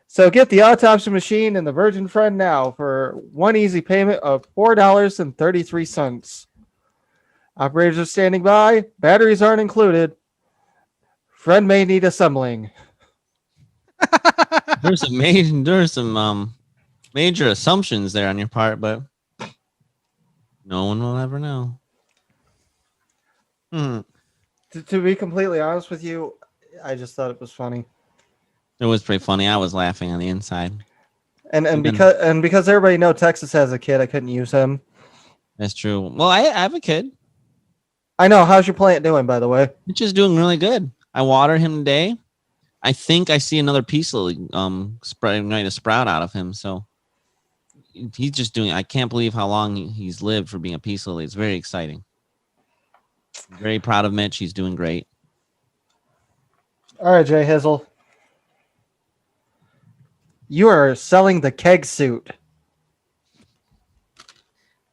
So get the autopsy machine and the Virgin Friend now for one easy payment of $4.33. Operators are standing by. Batteries aren't included. Friend may need assembling. There's some major assumptions there on your part, but no one will ever know. To be completely honest with you, I just thought it was funny. It was pretty funny. I was laughing on the inside. And because everybody knows Texas has a kid, I couldn't use him. That's true. Well, I have a kid. I know. How's your plant doing, by the way? It's just doing really good. I watered him today. I think I see another piece of ready to sprout out of him. So he's just doing. I can't believe how long he's lived for being a peace lily. It's very exciting. Very proud of Mitch. He's doing great. All right, J Hizzle. You are selling the keg suit.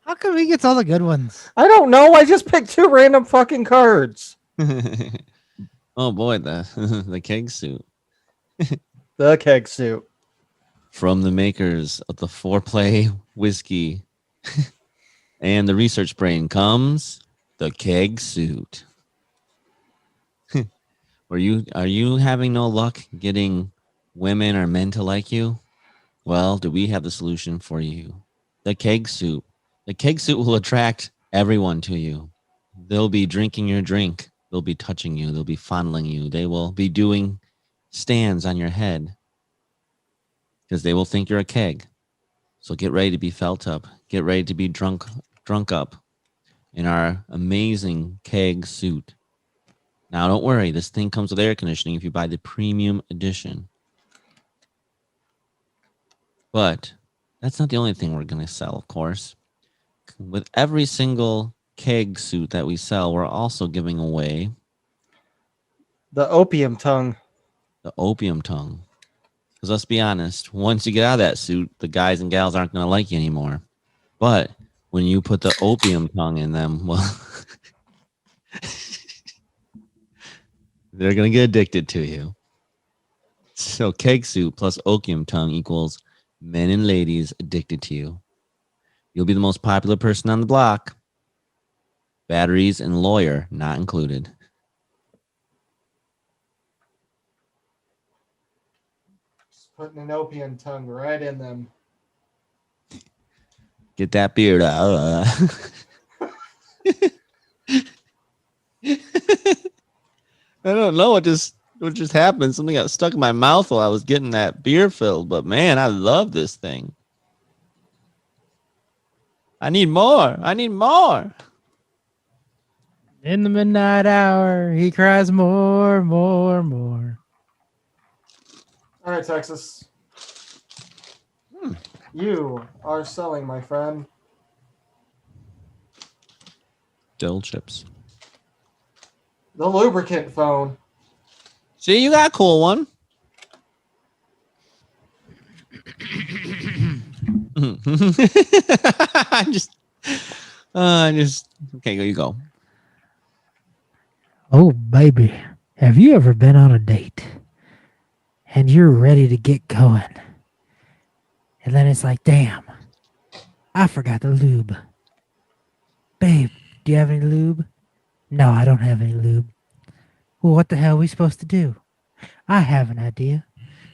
How come he gets all the good ones? I don't know. I just picked 2 random fucking cards. Oh boy, the keg suit. The keg suit. From the makers of the foreplay whiskey and the research brain comes the keg suit. Are you having no luck getting women or men to like you? Well, do we have the solution for you? The keg suit. The keg suit will attract everyone to you. They'll be drinking your drink. They'll be touching you. They'll be fondling you. They will be doing stands on your head because they will think you're a keg. So get ready to be felt up. Get ready to be drunk up in our amazing keg suit. Now, don't worry. This thing comes with air conditioning if you buy the premium edition. But that's not the only thing we're going to sell, of course. With every single keg suit that we sell, we're also giving away the opium tongue. The opium tongue. Because let's be honest, once you get out of that suit, the guys and gals aren't going to like you anymore. But when you put the opium tongue in them, well, they're going to get addicted to you. So keg suit plus opium tongue equals men and ladies addicted to you. You'll be the most popular person on the block. Batteries and lawyer not included. Just putting an opium tongue right in them. Get that beard out. I don't know what just happened. Something got stuck in my mouth while I was getting that beer filled. But man, I love this thing. I need more. In the midnight hour, he cries more, more, more. All right, Texas. You are selling, my friend. Dill chips. The lubricant phone. See, you got a cool one. I just okay, you go. Oh, baby, have you ever been on a date and you're ready to get going? And then it's like, damn, I forgot the lube. Babe, do you have any lube? No, I don't have any lube. Well, what the hell are we supposed to do? I have an idea.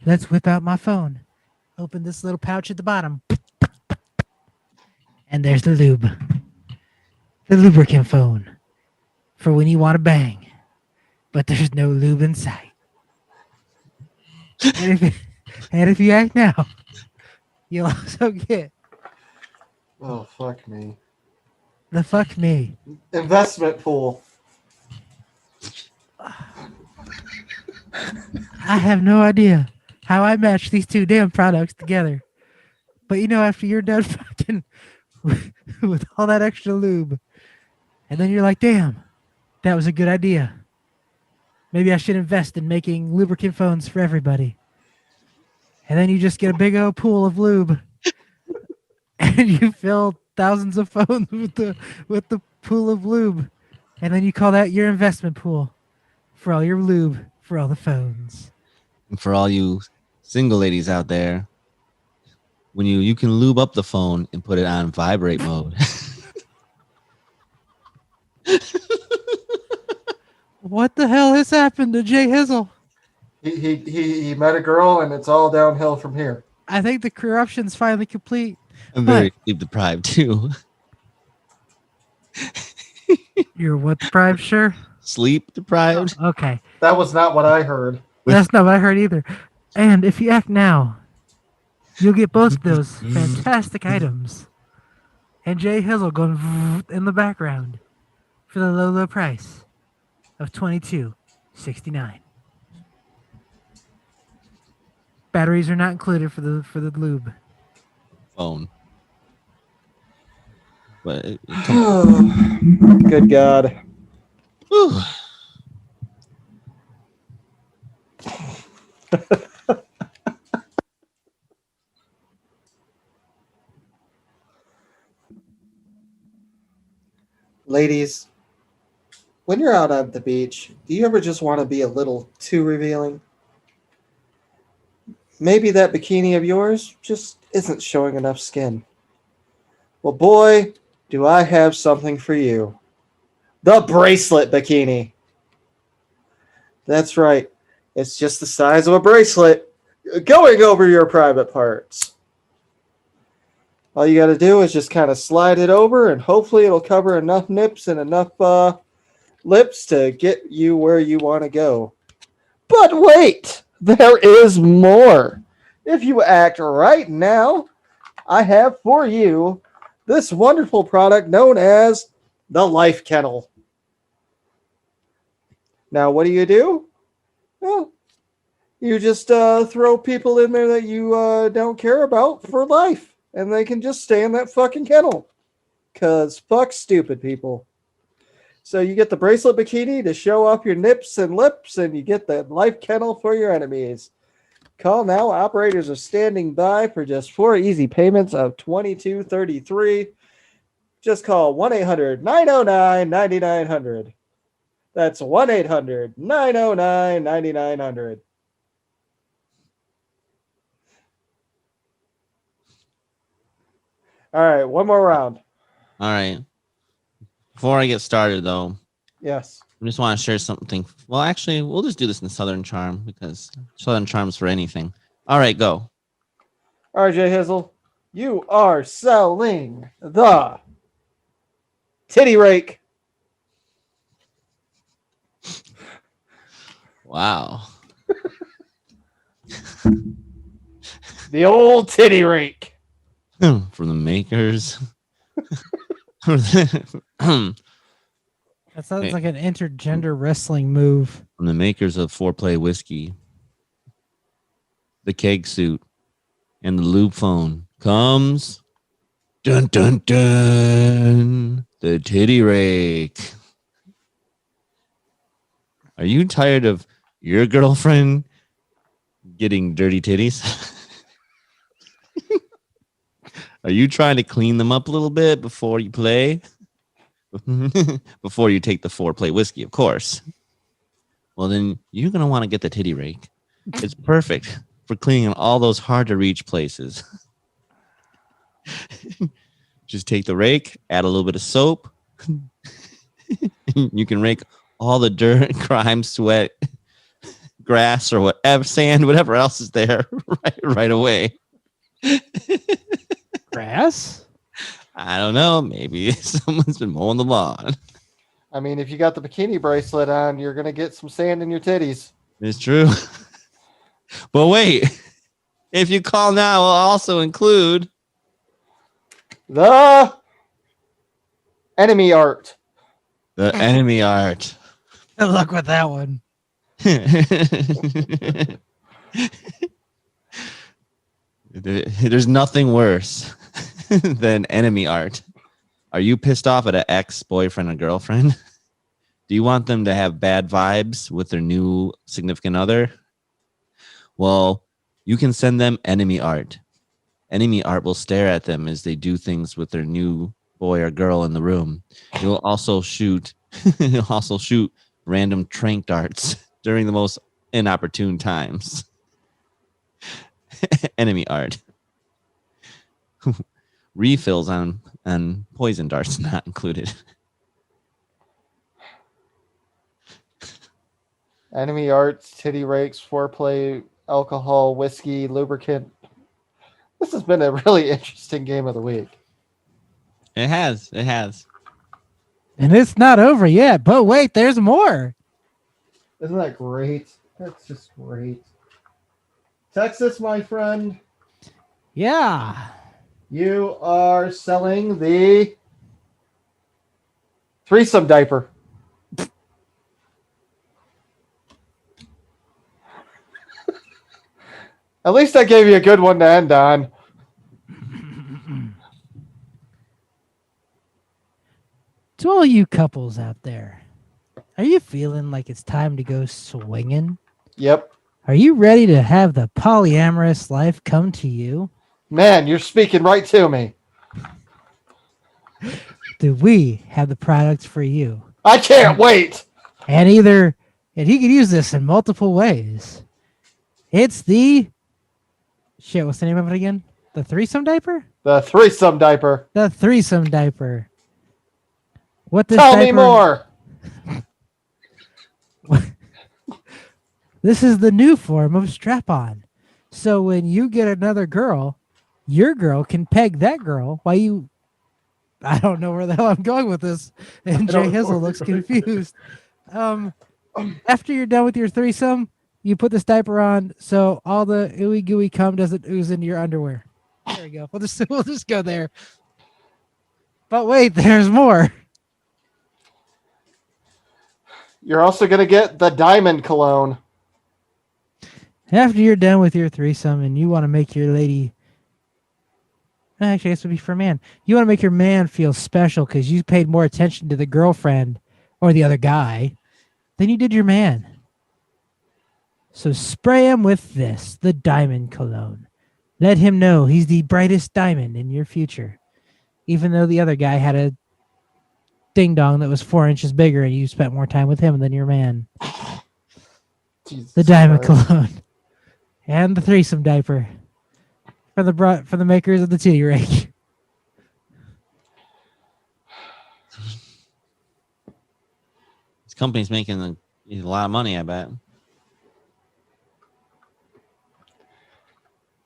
Let's whip out my phone. Open this little pouch at the bottom. And there's the lube. The lubricant phone. For when you want to bang. But there's no lube in sight. And if you act now, you'll also get Oh, fuck me. the fuck me. Investment pool. I have no idea how I match these two damn products together. But you know, after you're done fucking with all that extra lube, and then you're like, damn, that was a good idea. Maybe I should invest in making lubricant phones for everybody. And then you just get a big old pool of lube. And you fill thousands of phones with the pool of lube. And then you call that your investment pool for all your lube for all the phones. And for all you single ladies out there, when you can lube up the phone and put it on vibrate mode. What the hell has happened to J Hizzle? He met a girl and it's all downhill from here. I think the corruption's finally complete. I'm very sleep deprived too. You're what deprived, sure? Sleep deprived? Oh, okay. That was not what I heard. That's not what I heard either. And if you act now, you'll get both of those fantastic items. And J Hizzle going in the background for the low, low price of $22.69. Batteries are not included for the lube. Phone. But Good God. whew. Ladies, when you're out on the beach, do you ever just want to be a little too revealing? Maybe that bikini of yours just isn't showing enough skin. Well, boy, do I have something for you. The bracelet bikini. That's right. It's just the size of a bracelet going over your private parts. All you got to do is just kind of slide it over and hopefully it'll cover enough nips and enough lips to get you where you want to go. But wait, there is more. If you act right now, I have for you this wonderful product known as the Life Kennel. Now, what do? Well, you just throw people in there that you don't care about for life, and they can just stay in that fucking kennel. Because fuck stupid people. So you get the bracelet bikini to show off your nips and lips, and you get the life kennel for your enemies. Call now. Operators are standing by for just 4 easy payments of $22.33. Just call 1-800-909-9900. That's 1-800-909-9900. All right, one more round. All right. Before I get started, though, Yes. I just want to share something. Well, actually, we'll just do this in Southern Charm because Southern Charm's for anything. All right, go. All right, J Hizzle, you are selling the titty rake. Wow. The old titty rake. From the makers. That sounds like an intergender wrestling move. From the makers of Foreplay Whiskey, the keg suit, and the loop phone comes dun dun dun the titty rake. Are you tired of your girlfriend getting dirty titties? Are you trying to clean them up a little bit before you play? Before you take the Foreplay Whiskey, of course. Well, then you're going to want to get the titty rake. It's perfect for cleaning all those hard to reach places. Just take the rake, add a little bit of soap. You can rake all the dirt, grime, sweat, grass, or whatever, sand, whatever else is there right away. Grass? I don't know. Maybe someone's been mowing the lawn. I mean, if you got the bikini bracelet on, you're going to get some sand in your titties. It's true. But wait, if you call now, we'll also include the enemy art. the enemy art. Good luck with that one. There's nothing worse than enemy art. Are you pissed off at an ex-boyfriend or girlfriend? Do you want them to have bad vibes with their new significant other? Well, you can send them enemy art. Enemy art will stare at them as they do things with their new boy or girl in the room. It will also shoot random trank darts during the most inopportune times. Enemy art. Refills on poison darts not included. Enemy arts, titty rakes, foreplay, alcohol, whiskey, lubricant. This has been a really interesting game of the week. It has. And it's not over yet, but wait, there's more. Isn't that great? That's just great. Texas, my friend. Yeah. You are selling the threesome diaper. At least I gave you a good one to end on. To all you couples out there, are you feeling like it's time to go swinging? Yep. Are you ready to have the polyamorous life come to you? Man, you're speaking right to me. Do we have the products for you? I can't wait. And he could use this in multiple ways. It's the what's the name of it again? The threesome diaper? The threesome diaper. The threesome diaper. What this Tell me diaper- more. This is the new form of strap-on. So when you get another girl, your girl can peg that girl while you... I don't know where the hell I'm going with this. And J Hizzle looks confused. After you're done with your threesome, you put this diaper on so all the ooey gooey cum doesn't ooze into your underwear. There we go. We'll just go there. But wait, there's more. You're also going to get the diamond cologne. After you're done with your threesome and you want to make your lady... Actually, this would be for man. You want to make your man feel special because you paid more attention to the girlfriend or the other guy, then you did your man. So spray him with this, the diamond cologne. Let him know he's the brightest diamond in your future. Even though the other guy had a ding dong that was 4 inches bigger and you spent more time with him than your man. Jesus The diamond Christ. cologne. And the threesome diaper. For the makers of the titty rake. This company's making a lot of money, I bet.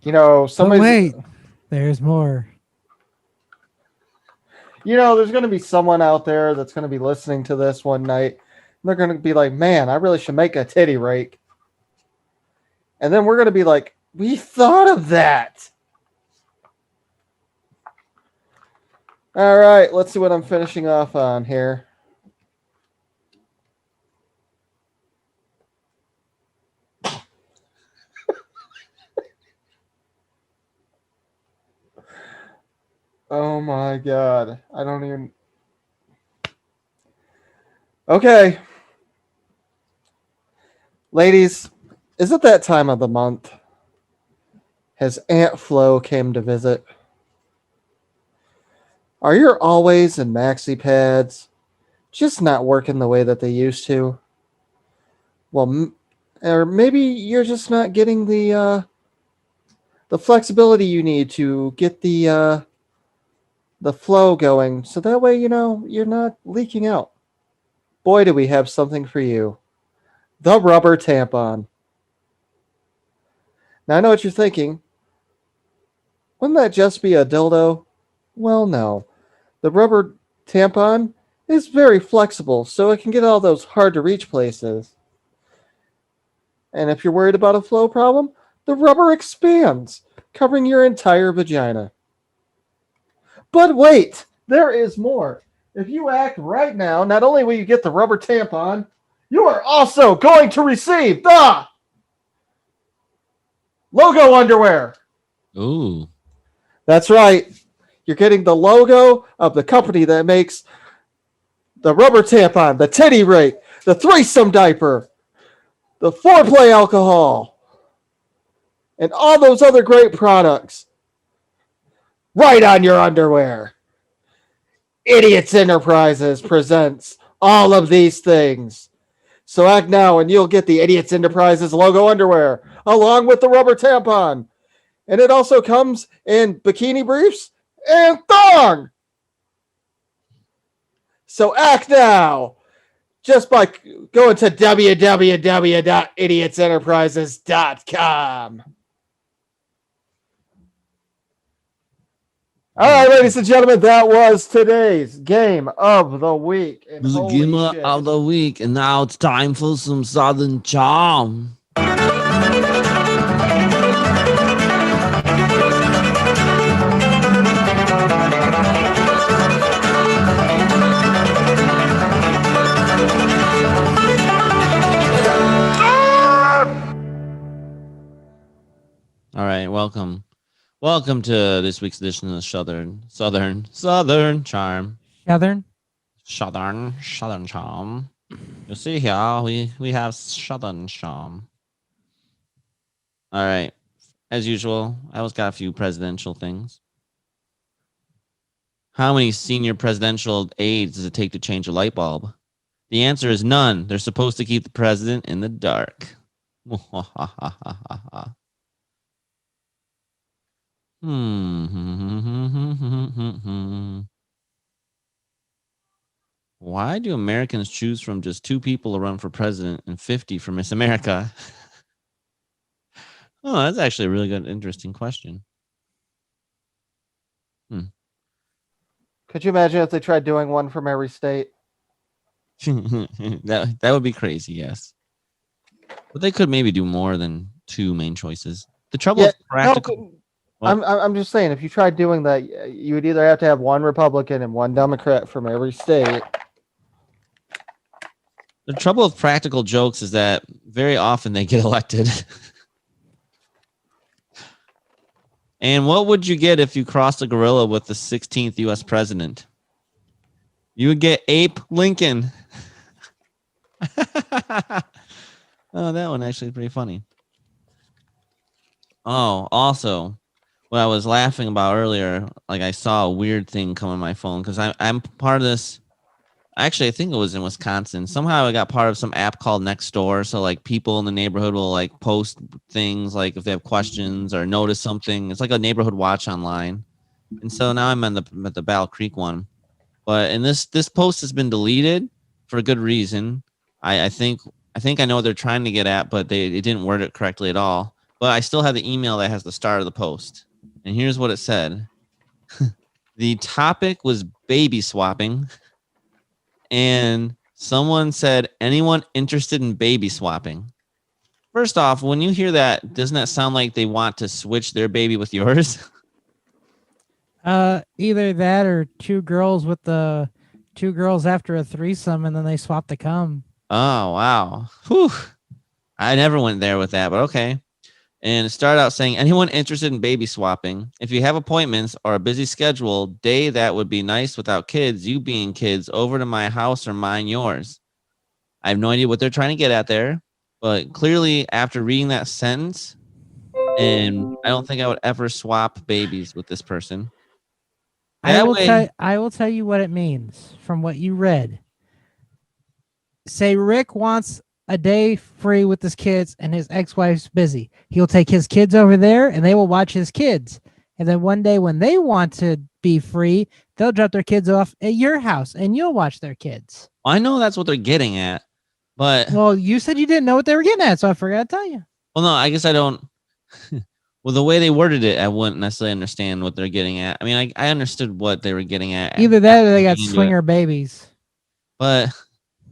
You know, Oh, somebody. wait. There's more. You know, there's going to be someone out there that's going to be listening to this one night. And they're going to be like, man, I really should make a titty rake. And then we're going to be like, we thought of that. All right, let's see what I'm finishing off on here. Oh my God. I don't even. Okay. Ladies, is it that time of the month? Has Aunt Flo came to visit? Are your always and maxi pads just not working the way that they used to? Well, or maybe you're just not getting the flexibility you need to get the flow going, so that way, you know, you're not leaking out. Boy, do we have something for you. The rubber tampon. Now, I know what you're thinking. Wouldn't that just be a dildo? Well, no. The rubber tampon is very flexible, so it can get all those hard-to-reach places. And if you're worried about a flow problem, the rubber expands, covering your entire vagina. But wait, there is more. If you act right now, not only will you get the rubber tampon, you are also going to receive the logo underwear. Ooh. That's right. You're getting the logo of the company that makes the rubber tampon, the titty rake, the threesome diaper, the foreplay alcohol, and all those other great products right on your underwear. Idiotz Enterprises presents all of these things. So act now and you'll get the Idiotz Enterprises logo underwear along with the rubber tampon. And it also comes in bikini briefs and thong. So act now just by going to www.idiotsenterprises.com. All right, ladies and gentlemen, that was today's game of the week. And The holy game shit. of the week, and now it's time for some Southern charm. All right, welcome to this week's edition of Southern Charm. Southern Charm. You see here, we have Southern Charm. All right, as usual, I always got a few presidential things. How many senior presidential aides does it take to change a light bulb? The answer is none. They're supposed to keep the president in the dark. Why do Americans choose from just 2 people to run for president and 50 for Miss America? Oh, that's actually a really good, interesting question. Could you imagine if they tried doing one from every state? that would be crazy, yes. But they could maybe do more than 2 main choices. The trouble with practical. I'm just saying, if you tried doing that, you would either have to have one Republican and one Democrat from every state. The trouble with practical jokes is that very often they get elected. And what would you get if you crossed a gorilla with the 16th U.S. president? You would get Ape Lincoln. Oh, that one actually is pretty funny. Oh, also, what I was laughing about earlier, like I saw a weird thing come on my phone because I'm part of this. Actually, I think it was in Wisconsin. Somehow I got part of some app called Nextdoor. So like people in the neighborhood will like post things like if they have questions or notice something. It's like a neighborhood watch online. And so now I'm at the Battle Creek one. But and this post has been deleted for a good reason. I think I know what they're trying to get at, but it didn't word it correctly at all. But I still have the email that has the start of the post. And here's what it said. The topic was baby swapping. And someone said, anyone interested in baby swapping? First off, when you hear that, doesn't that sound like they want to switch their baby with yours? Either that or two girls after a threesome, and then they swap the cum. Oh, wow. Whew. I never went there with that, but okay. And it started out saying, anyone interested in baby swapping? If you have appointments or a busy schedule, day that would be nice without kids, you being kids, over to my house or mine yours. I have no idea what they're trying to get at there, but clearly after reading that sentence, and I don't think I would ever swap babies with this person. I will tell you what it means from what you read. Say Rick wants a day free with his kids and his ex-wife's busy. He'll take his kids over there and they will watch his kids. And then one day when they want to be free, they'll drop their kids off at your house and you'll watch their kids. I know that's what they're getting at, but... Well, you said you didn't know what they were getting at, so I forgot to tell you. Well, no, I guess I don't... Well, the way they worded it, I wouldn't necessarily understand what they're getting at. I mean, I understood what they were getting at. Either that or they got swinger babies. But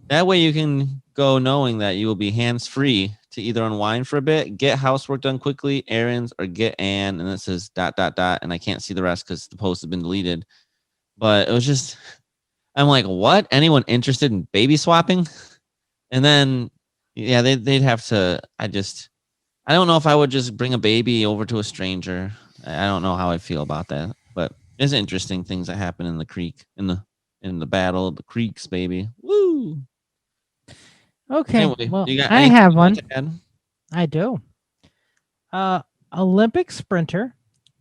that way you can go knowing that you will be hands-free to either unwind for a bit, get housework done quickly, errands, or get Ann, and it says ... and I can't see the rest because the post has been deleted. But it was just... I'm like, what? Anyone interested in baby swapping? And then, yeah, they'd have to... I don't know if I would just bring a baby over to a stranger. I don't know how I feel about that, but it's interesting things that happen in the creek, in the battle of the creeks, baby. Woo! Okay, anyway, well, I have one. I do. Olympic sprinter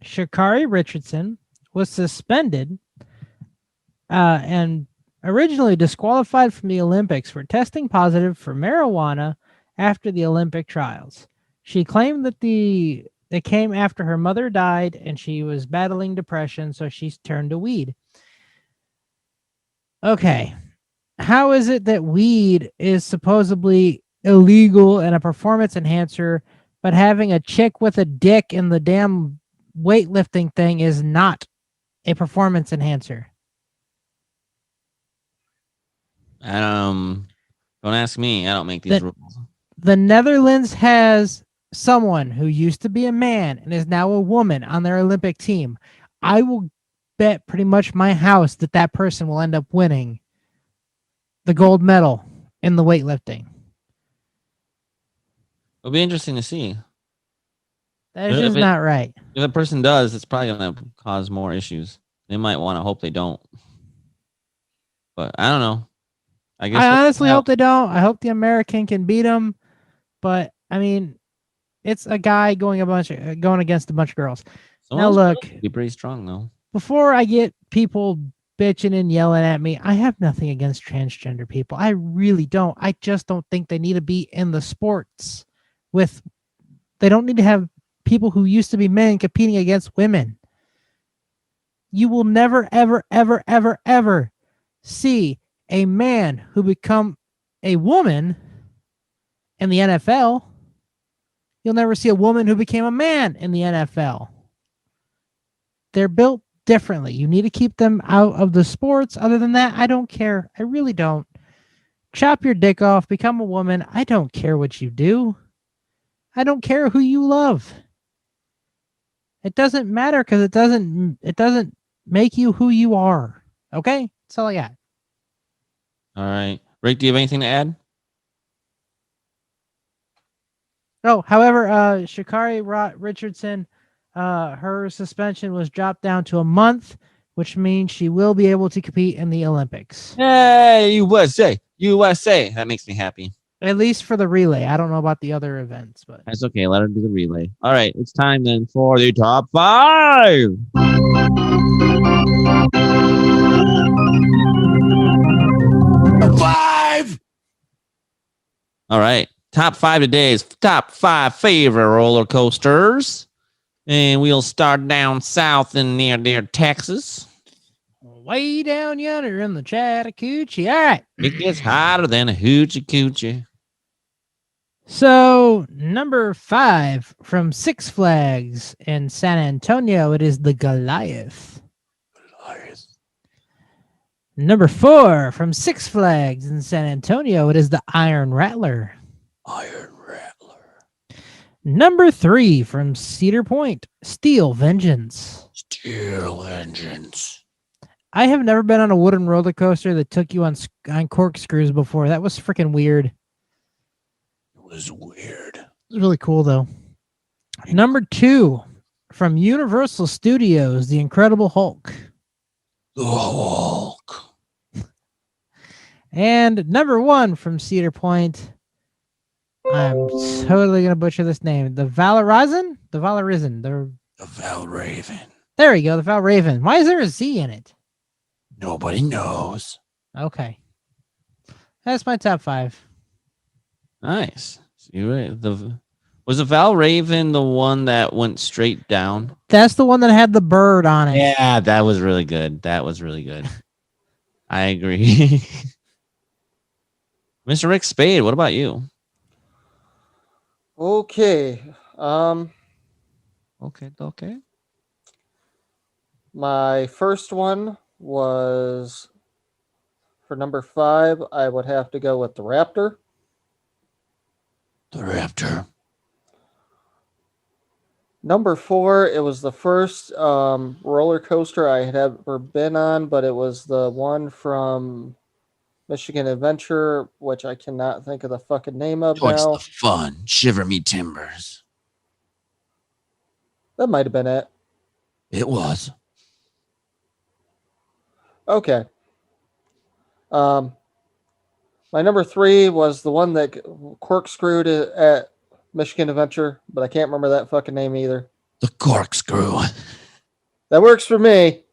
Sha'Carri Richardson was suspended and originally disqualified from the Olympics for testing positive for marijuana after the Olympic trials. She claimed that it came after her mother died and she was battling depression, so she turned to weed. Okay. How is it that weed is supposedly illegal and a performance enhancer, but having a chick with a dick in the damn weightlifting thing is not a performance enhancer? Don't ask me. I don't make these rules. The Netherlands has someone who used to be a man and is now a woman on their Olympic team. I will bet pretty much my house that person will end up winning the gold medal in the weightlifting. It'll be interesting to see. That is just not right. If a person does, it's probably going to cause more issues. They might want to hope they don't. But I don't know. I honestly hope they don't. I hope the American can beat them. But I mean, it's a guy going against a bunch of girls. Now look, be pretty strong though. Before I get people bitching and yelling at me, I have nothing against transgender people. I really don't. I just don't think they need to be in the sports they don't need to have people who used to be men competing against women. You will never, ever, ever, ever, ever see a man who become a woman in the NFL. You'll never see a woman who became a man in the NFL. They're built differently. You need to keep them out of the sports. Other than that, I don't care. I really don't. Chop your dick off, become a woman. I don't care what you do. I don't care who you love. It doesn't matter because it doesn't make you who you are. Okay? That's all I got. All right. Rick, do you have anything to add? Oh, however, Sha'Carri Richardson, her suspension was dropped down to a month, which means she will be able to compete in the Olympics. Hey, USA! USA! That makes me happy. At least for the relay. I don't know about the other events, but That's okay. Let her do the relay. All right, it's time then for the top 5. All right, top 5 today's top 5 favorite roller coasters, and we'll start down south in near Texas. way down yonder in the Chattahoochee. All right. It gets hotter than a hoochie coochie. So, number 5 from Six Flags in San Antonio, it is the Goliath. Number 4 from Six Flags in San Antonio, it is the Iron Rattler. Number 3 from Cedar Point, Steel Vengeance. I have never been on a wooden roller coaster that took you on corkscrews before. That was freaking weird. It was weird. It was really cool, though. Number 2 from Universal Studios, The Incredible Hulk. The Hulk. And number 1 from Cedar Point, I'm totally going to butcher this name. The Valorizen? The Valorizen. The Valraven. There we go, the Valraven. Why is there a Z in it? Nobody knows. Okay. That's my top 5. Nice. Was the Valraven the one that went straight down? That's the one that had the bird on it. Yeah, that was really good. I agree. Mr. Rick Spade, what about you? Okay. Okay. My first one was for number 5. I would have to go with the Raptor. The Raptor. Number 4, it was the first roller coaster I had ever been on, but it was the one from Michigan Adventure, which I cannot think of the fucking name of What's now. the fun? Shiver me timbers. That might have been it. It was. Okay. My number 3 was the one that corkscrewed at Michigan Adventure, but I can't remember that fucking name either. The corkscrew. That works for me.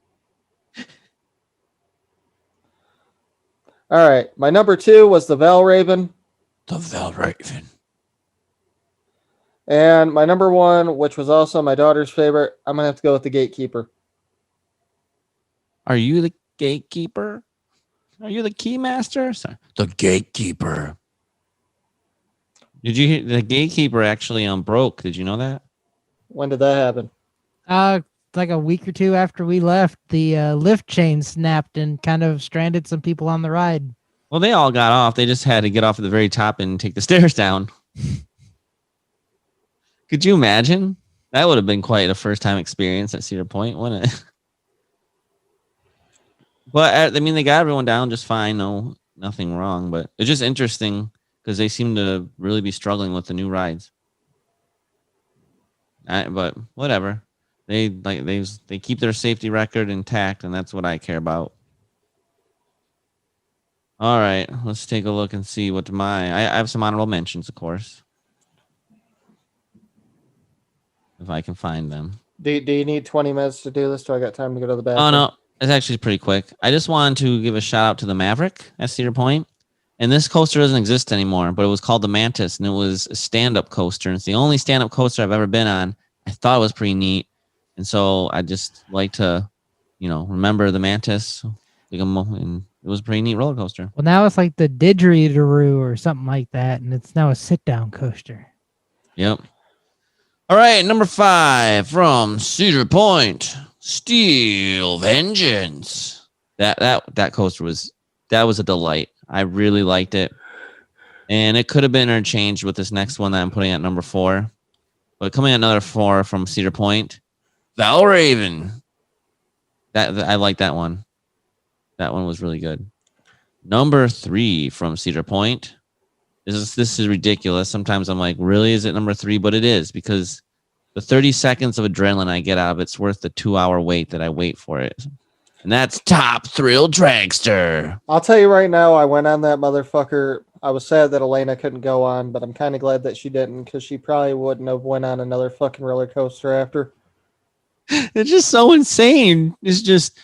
All right. My number 2 was the Valraven. The Valraven. And my number 1, which was also my daughter's favorite, I'm going to have to go with the Gatekeeper. Are you the gatekeeper? Are you the keymaster? Sorry. The Gatekeeper. Did you hear the Gatekeeper actually broke? Did you know that? When did that happen? Like a week or 2 after we left, the lift chain snapped and kind of stranded some people on the ride. Well, they all got off. They just had to get off at the very top and take the stairs down. Could you imagine? That would have been quite a first-time experience at Cedar Point, wouldn't it? But, I mean, they got everyone down just fine. No, nothing wrong. But it's just interesting because they seem to really be struggling with the new rides. But whatever. They keep their safety record intact, and that's what I care about. All right, let's take a look and see what I have some honorable mentions, of course, if I can find them. Do you need 20 minutes to do this? Do I got time to go to the bathroom? Oh no, it's actually pretty quick. I just wanted to give a shout out to the Maverick at Cedar Point, and this coaster doesn't exist anymore, but it was called the Mantis, and it was a stand-up coaster, and it's the only stand-up coaster I've ever been on. I thought it was pretty neat. And so I just like to, remember the Mantis. And it was a pretty neat roller coaster. Well, now it's like the didgeridoo or something like that, and it's now a sit-down coaster. Yep. All right, number 5 from Cedar Point, Steel Vengeance. That coaster was a delight. I really liked it, and it could have been interchanged with this next one that I'm putting at number 4. But coming at another 4 from Cedar Point, Valraven. I like that one. That one was really good. Number 3 from Cedar Point. This is ridiculous. Sometimes I'm like, really? Is it number 3? But it is, because the 30 seconds of adrenaline I get out of it's worth the 2-hour wait that I wait for it. And that's Top Thrill Dragster. I'll tell you right now, I went on that motherfucker I was sad that Elena couldn't go on, but I'm kind of glad that she didn't because she probably wouldn't have went on another fucking roller coaster after. It's just so insane. It's just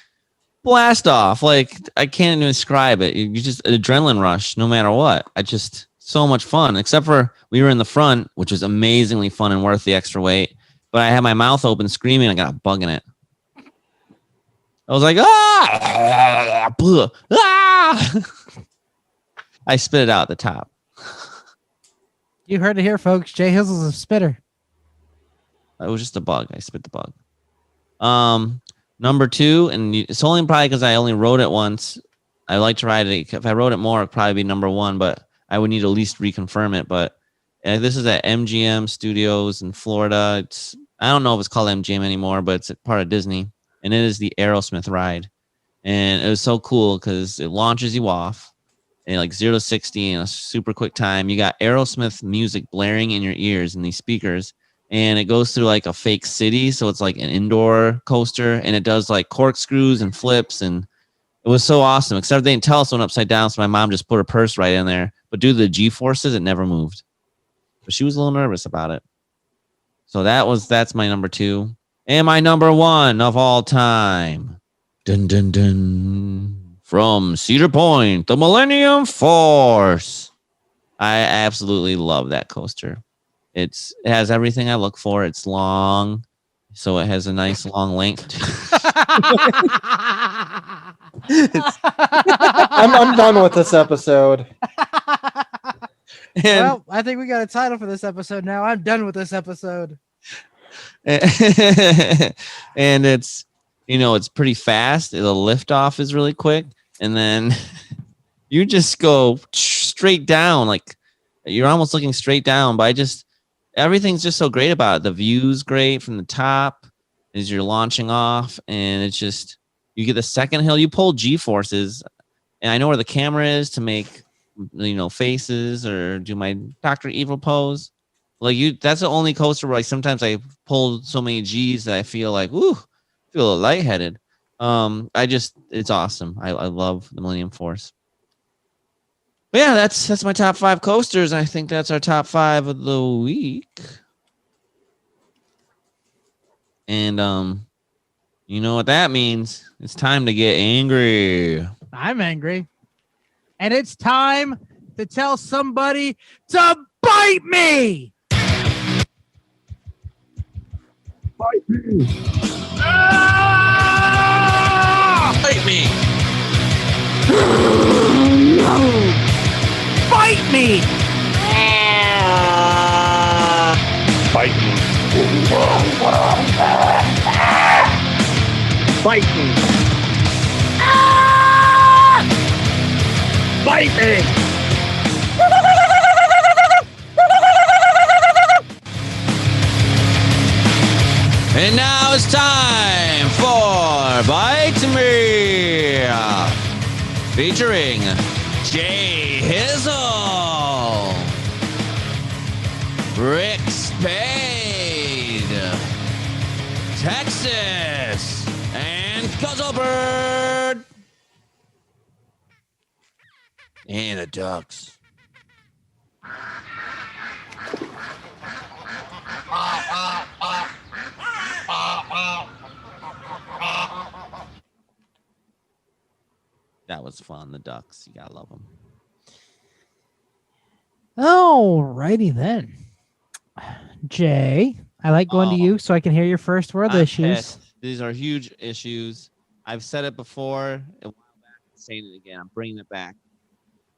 blast off. Like I can't even describe it. You just adrenaline rush no matter what. I just so much fun. Except for we were in the front, which was amazingly fun and worth the extra weight. But I had my mouth open screaming. I got a bug in it. I was like, ah! I spit it out at the top. You heard it here, folks. J Hizzle's a spitter. It was just a bug. I spit the bug. Number 2, and it's only probably because I only rode it once. I like to ride it. If I rode it more, it'd probably be number 1, but I would need to at least reconfirm it. But this is at MGM Studios in Florida. I don't know if it's called MGM anymore, but it's part of Disney. And it is the Aerosmith ride. And it was so cool because it launches you off in like 0 to 60 in a super quick time. You got Aerosmith music blaring in your ears in these speakers. And it goes through like a fake city. So it's like an indoor coaster. And it does like corkscrews and flips. And it was so awesome. Except they didn't tell us it went upside down. So my mom just put her purse right in there. But due to the G-forces, it never moved. But she was a little nervous about it. So that's my number 2. And my number 1 of all time. Dun, dun, dun. From Cedar Point, the Millennium Force. I absolutely love that coaster. It has everything I look for. It's long, so it has a nice long length. I'm done with this episode. Well, I think we got a title for this episode now. I'm done with this episode. And it's pretty fast. The lift off is really quick, and then you just go straight down. Like you're almost looking straight down. But everything's just so great about it. The view's great from the top as you're launching off, and it's just you get the second hill. You pull G-forces, and I know where the camera is to make faces or do my Dr. Evil pose. Like that's the only coaster where like sometimes I pull so many G's that I feel like feel a little lightheaded. It's awesome. I love the Millennium Force. But yeah, that's my top 5 coasters. I think that's our top 5 of the week. And you know what that means? It's time to get angry. I'm angry. And it's time to tell somebody to bite me. Bite me. Ah! Bite me. Bite me. Bite me. Bite me. Bite me. And now it's time for Bite Me, featuring J Hizzle, Rick Spade, Texas, and Guzzlebird, and the Ducks. That was fun. The Ducks. You gotta love them. Alrighty then. Jay, I like going to you so I can hear your first world I'm issues. pissed. These are huge issues. I've said it before a while back. I'm saying it again. I'm bringing it back.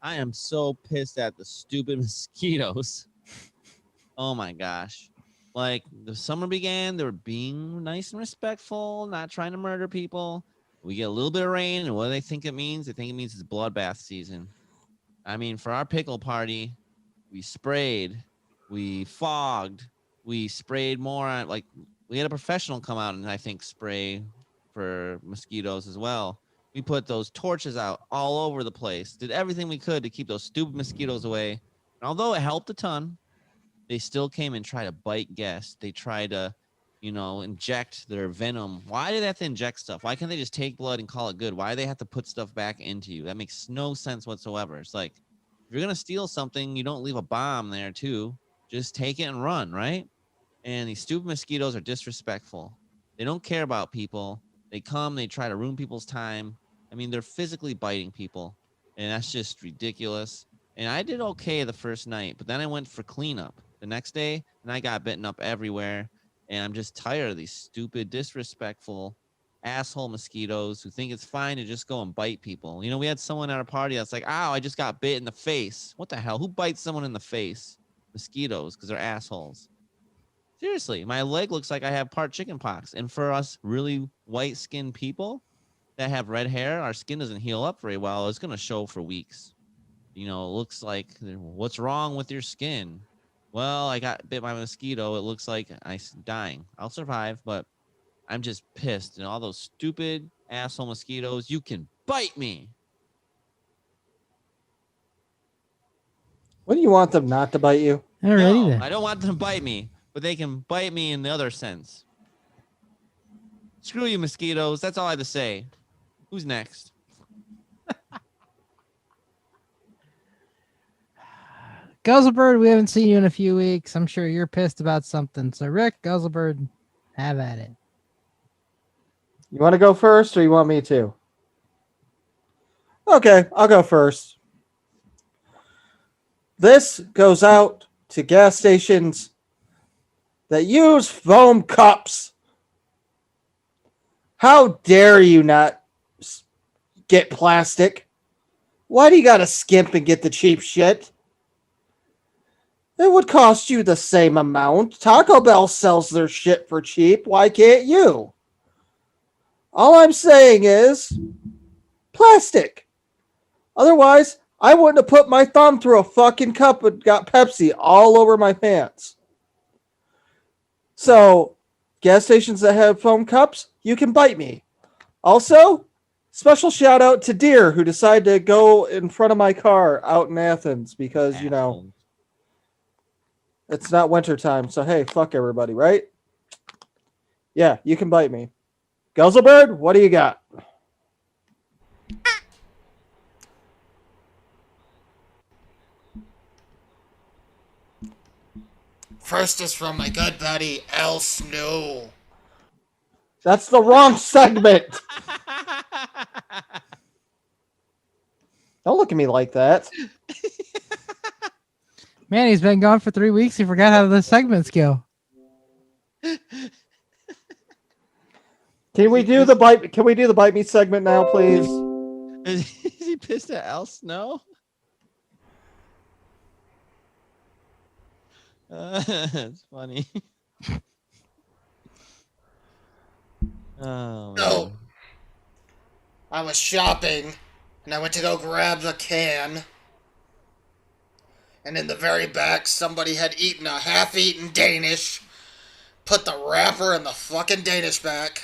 I am so pissed at the stupid mosquitoes. Oh my gosh. Like the summer began, they were being nice and respectful, not trying to murder people. We get a little bit of rain, and what do they think it means? They think it means it's bloodbath season. I mean, for our pickle party, we sprayed, we fogged, we sprayed more. Like we had a professional come out and I think spray for mosquitoes as well. We put those torches out all over the place, did everything we could to keep those stupid mosquitoes away. And although it helped a ton, they still came and tried to bite guests. They tried to, inject their venom. Why do they have to inject stuff? Why can't they just take blood and call it good? Why do they have to put stuff back into you? That makes no sense whatsoever. It's like, if you're gonna steal something, you don't leave a bomb there too. Just take it and run, right? And these stupid mosquitoes are disrespectful. They don't care about people. They come, they try to ruin people's time. I mean, they're physically biting people, and that's just ridiculous. And I did okay the first night, but then I went for cleanup the next day, and I got bitten up everywhere. And I'm just tired of these stupid, disrespectful, asshole mosquitoes who think it's fine to just go and bite people. You know, we had someone at our party that's like, "Ow, I just got bit in the face." What the hell? Who bites someone in the face? Mosquitoes, because they're assholes. Seriously, my leg looks like I have part chicken pox. And for us really white-skinned people that have red hair, our skin doesn't heal up very well. It's going to show for weeks. You know, it looks like, what's wrong with your skin? Well, I got bit by a mosquito. It looks like I'm dying. I'll survive, but I'm just pissed. And all those stupid asshole mosquitoes, you can bite me. What do you want them not to bite you? Alrighty No, then. I don't want them to bite me, but they can bite me in the other sense. Screw you, mosquitoes. That's all I have to say. Who's next? Guzzlebird, we haven't seen you in a few weeks. I'm sure you're pissed about something. So, Rick, Guzzlebird, have at it. You want to go first, or you want me to? Okay, I'll go first. This goes out to gas stations that use foam cups. How dare you not get plastic? Why do you gotta skimp and get the cheap shit? It would cost you the same amount. Taco Bell sells their shit for cheap. Why can't you? All I'm saying is plastic. Otherwise, I wouldn't have put my thumb through a fucking cup and got Pepsi all over my pants. So, gas stations that have foam cups, you can bite me. Also, special shout out to Deer, who decided to go in front of my car out in Athens because, you know, it's not wintertime. So, hey, fuck everybody, right? Yeah, you can bite me. Guzzlebird, what do you got? First is from my good buddy, El Snow. That's the wrong segment. Don't look at me like that. Man, he's been gone for 3 weeks. He forgot how the segments go. Can we do the bite? Can we do the bite me segment now, please? Is he pissed at Al Snow? That's funny. Oh, No. man. I was shopping, and I went to go grab the can. And in the very back, somebody had eaten a half-eaten Danish, put the wrapper in the fucking Danish back.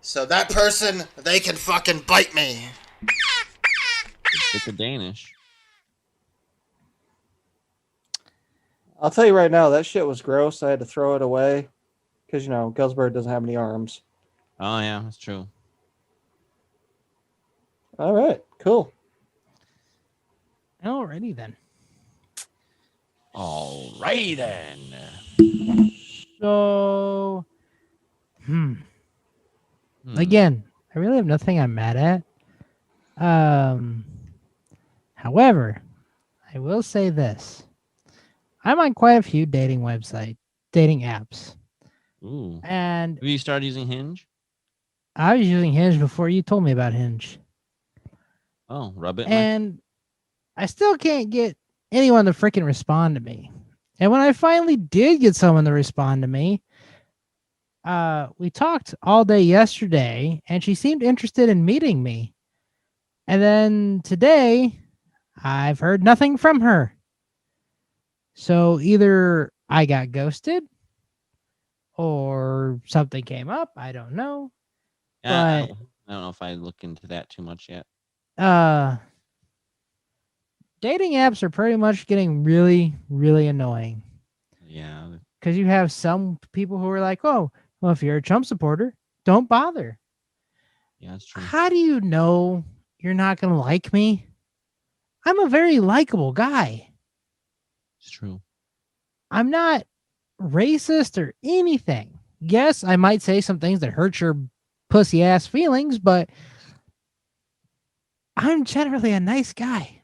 So that person, they can fucking bite me. It's a Danish. I'll tell you right now, that shit was gross. I had to throw it away because, you know, Guzzlebird doesn't have any arms. Oh, yeah, that's true. All right, cool. Alrighty then. Alrighty then. So, again, I really have nothing I'm mad at. However, I will say this. I'm on quite a few dating apps. Ooh. And Have you started using Hinge? I was using Hinge before you told me about Hinge. Oh, rub it. And I still can't get anyone to freaking respond to me. And when I finally did get someone to respond to me, we talked all day yesterday, and she seemed interested in meeting me. And then today, I've heard nothing from her. So either I got ghosted or something came up. I don't know. I don't know if I look into that too much yet. Dating apps are pretty much getting really, really annoying. Yeah. Because you have some people who are like, oh, well, if you're a Trump supporter, don't bother. Yeah, that's true. How do you know you're not going to like me? I'm a very likable guy. It's true. I'm not racist or anything. Yes, I might say some things that hurt your pussy ass feelings, but I'm generally a nice guy.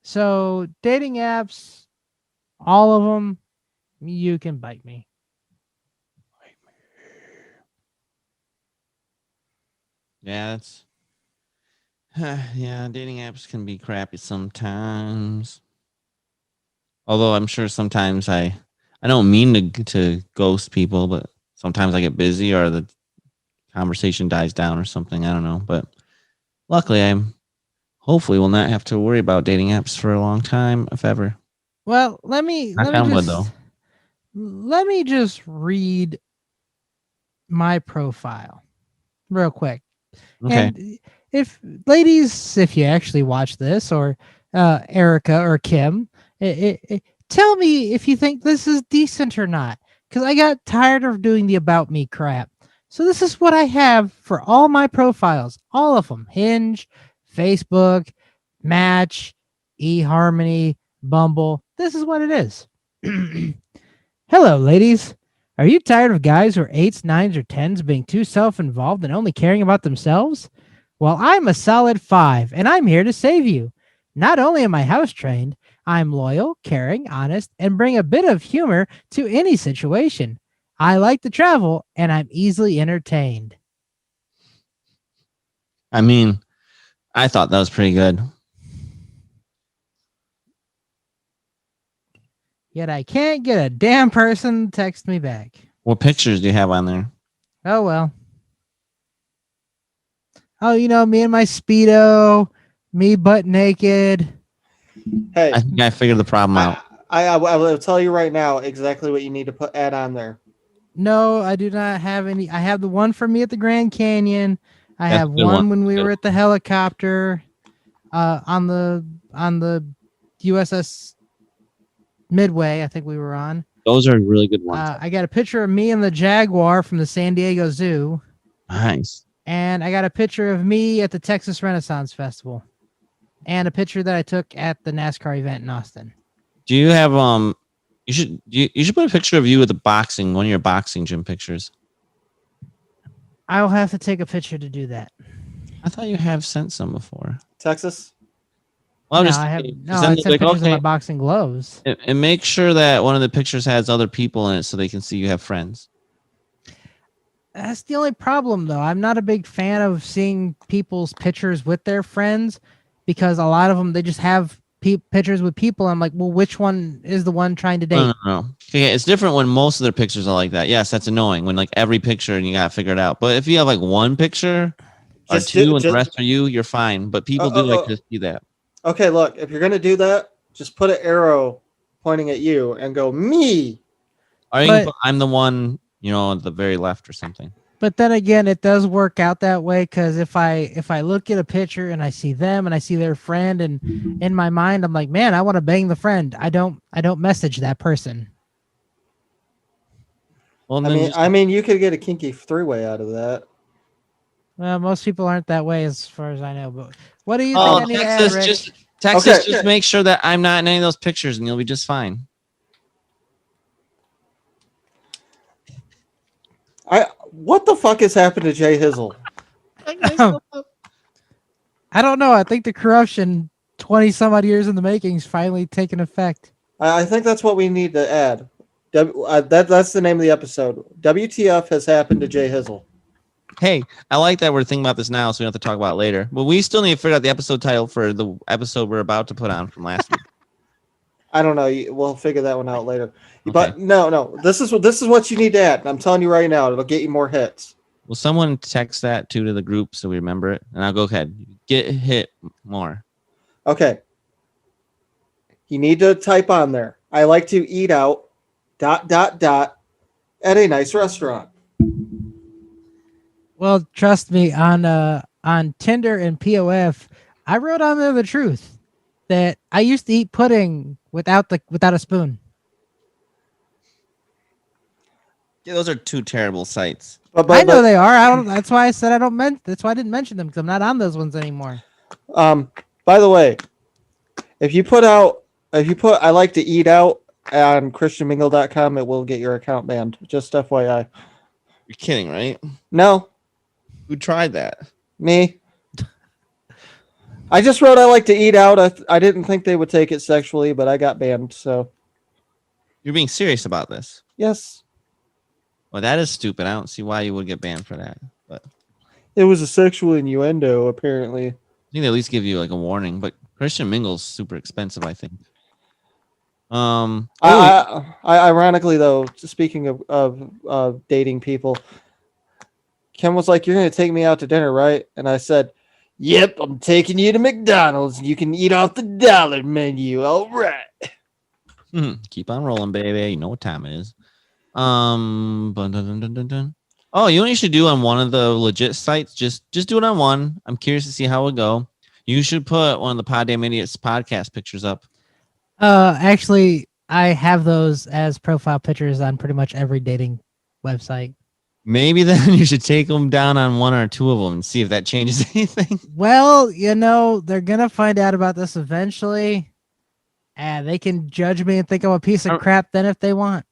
So dating apps, all of them, you can bite me. Yeah, that's yeah, dating apps can be crappy sometimes. Although I'm sure sometimes I don't mean to ghost people, but sometimes I get busy or the conversation dies down or something. I don't know, but luckily I'm hopefully will not have to worry about dating apps for a long time, if ever. Well, let me Knock on wood, though. let me just read my profile real quick. Okay. And if ladies, if you actually watch this, or Erica or Kim, tell me if you think this is decent or not, because I got tired of doing the about me crap. So this is what I have for all my profiles, all of them: Hinge, Facebook, Match, eHarmony, Bumble. This is what it is. Hello, ladies. Are you tired of guys who are 8s, 9s, or 10s being too self-involved and only caring about themselves? Well, I'm a solid 5, and I'm here to save you. Not only am I house trained, I'm loyal, caring, honest, and bring a bit of humor to any situation. I like to travel, and I'm easily entertained. I mean, I thought that was pretty good. Yet I can't get a damn person to text me back. What pictures do you have on there? Oh, well. Oh, you know, me and my Speedo, me butt naked. Hey, I think I figured the problem out. I will tell you right now exactly what you need to add on there. No, I do not have any. I have the one for me at the Grand Canyon. I That's have a good one one. when we Good were at the helicopter on the USS Midway, I think we were on. Those are really good ones. I got a picture of me and the Jaguar from the San Diego Zoo. Nice. And I got a picture of me at the Texas Renaissance Festival. And a picture that I took at the NASCAR event in Austin. Do you have you should put a picture of you with the boxing, one of your boxing gym pictures. I'll have to take a picture to do that. I thought you have sent some before. Texas? Well, No, I sent pictures of my boxing gloves. And make sure that one of the pictures has other people in it so they can see you have friends. That's the only problem, though. I'm not a big fan of seeing people's pictures with their friends, because a lot of them, they just have pictures with people. I'm like, well, which one is the one trying to date? No. Okay, it's different when most of their pictures are like that. Yes, that's annoying when like every picture and you got to figure it out. But if you have like one picture or two and the rest are you, you're fine. But people do like to see that. Okay, look, if you're going to do that, just put an arrow pointing at you and go, me. Or you can put, I'm the one, at the very left or something. But then again, it does work out that way, because if I look at a picture and I see them and I see their friend, and in my mind I'm like, man, I want to bang the friend. I don't message that person. Well, I mean, you could get a kinky three-way out of that. Well, most people aren't that way, as far as I know. But what do you think? I need to add, Rick? Just make sure that I'm not in any of those pictures, and you'll be just fine. What the fuck has happened to J Hizzle? I don't know. I think the corruption, 20 some odd years in the making, is finally taking effect. I think that's what we need to add. That's the name of the episode. WTF has happened to J Hizzle. Hey, I like that we're thinking about this now, so we don't have to talk about it later. But we still need to figure out the episode title for the episode we're about to put on from last week. I don't know. We'll figure that one out later. Okay. But no. This is what you need to add. I'm telling you right now, it'll get you more hits. Will someone text that to the group so we remember it? And I'll go ahead. Get hit more. Okay. You need to type on there, I like to eat out ... at a nice restaurant. Well, trust me, on Tinder and POF, I wrote on there the truth that I used to eat pudding without a spoon. Yeah, those are two terrible sites. I know they are. That's why I said I don't. That's why I didn't mention them, because I'm not on those ones anymore. By the way, if you put I like to eat out on christianmingle.com, it will get your account banned. Just FYI. You're kidding, right? No, Who tried that? me. I just wrote I like to eat out. I didn't think they would take it sexually, but I got banned. So You're being serious about this. yes, Well, that is stupid. I don't see why you would get banned for that. But I it was a sexual innuendo. Apparently, think they at least give you like a warning. But Christian Mingle's super expensive, I think. Ironically though, speaking of dating people, Kim was like, "You're going to take me out to dinner, right?" And I said, "Yep, I'm taking you to McDonald's. You can eat off the dollar menu. All right." Keep on rolling, baby. You know what time it is. Dun, dun, dun, dun, dun, dun. Oh, you know what you should do on one of the legit sites? Just do it on one. I'm curious to see how it go. You should put one of the Poddamn Idiots podcast pictures up. Actually, I have those as profile pictures on pretty much every dating website. Maybe then you should take them down on one or two of them and see if that changes anything. Well, they're gonna find out about this eventually, and they can judge me and think I'm a piece of crap then if they want.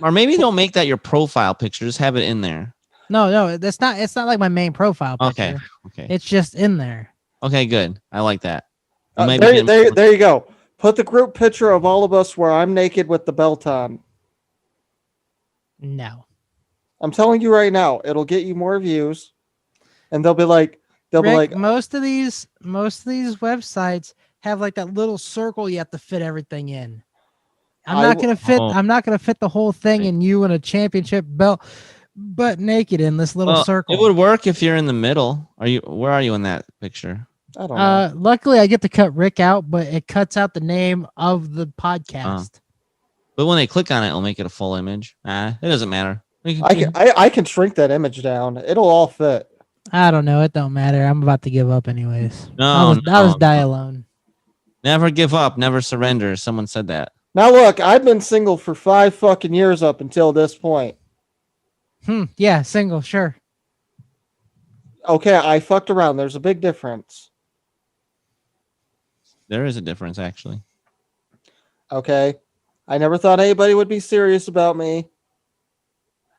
Or maybe don't make that your profile picture. Just have it in there. No, that's not. It's not like my main profile picture. Okay. It's just in there. Okay, good. I like that. There you go. Put the group picture of all of us where I'm naked with the belt on. No. I'm telling you right now, it'll get you more views, and they'll be like, most of these websites have like that little circle you have to fit everything in. I'm not gonna fit the whole thing in you in a championship belt, butt naked in this little circle. It would work if you're in the middle. Where are you in that picture? I don't know. Luckily, I get to cut Rick out, but it cuts out the name of the podcast. But when they click on it, it'll make it a full image. It doesn't matter. I can shrink that image down. It'll all fit. I don't know. It don't matter. I'm about to give up anyways. I'll just die alone. Never give up. Never surrender. Someone said that. Now look, I've been single for 5 fucking years up until this point. Yeah, single, sure. Okay, I fucked around. There's a big difference. There is a difference, actually. Okay. I never thought anybody would be serious about me.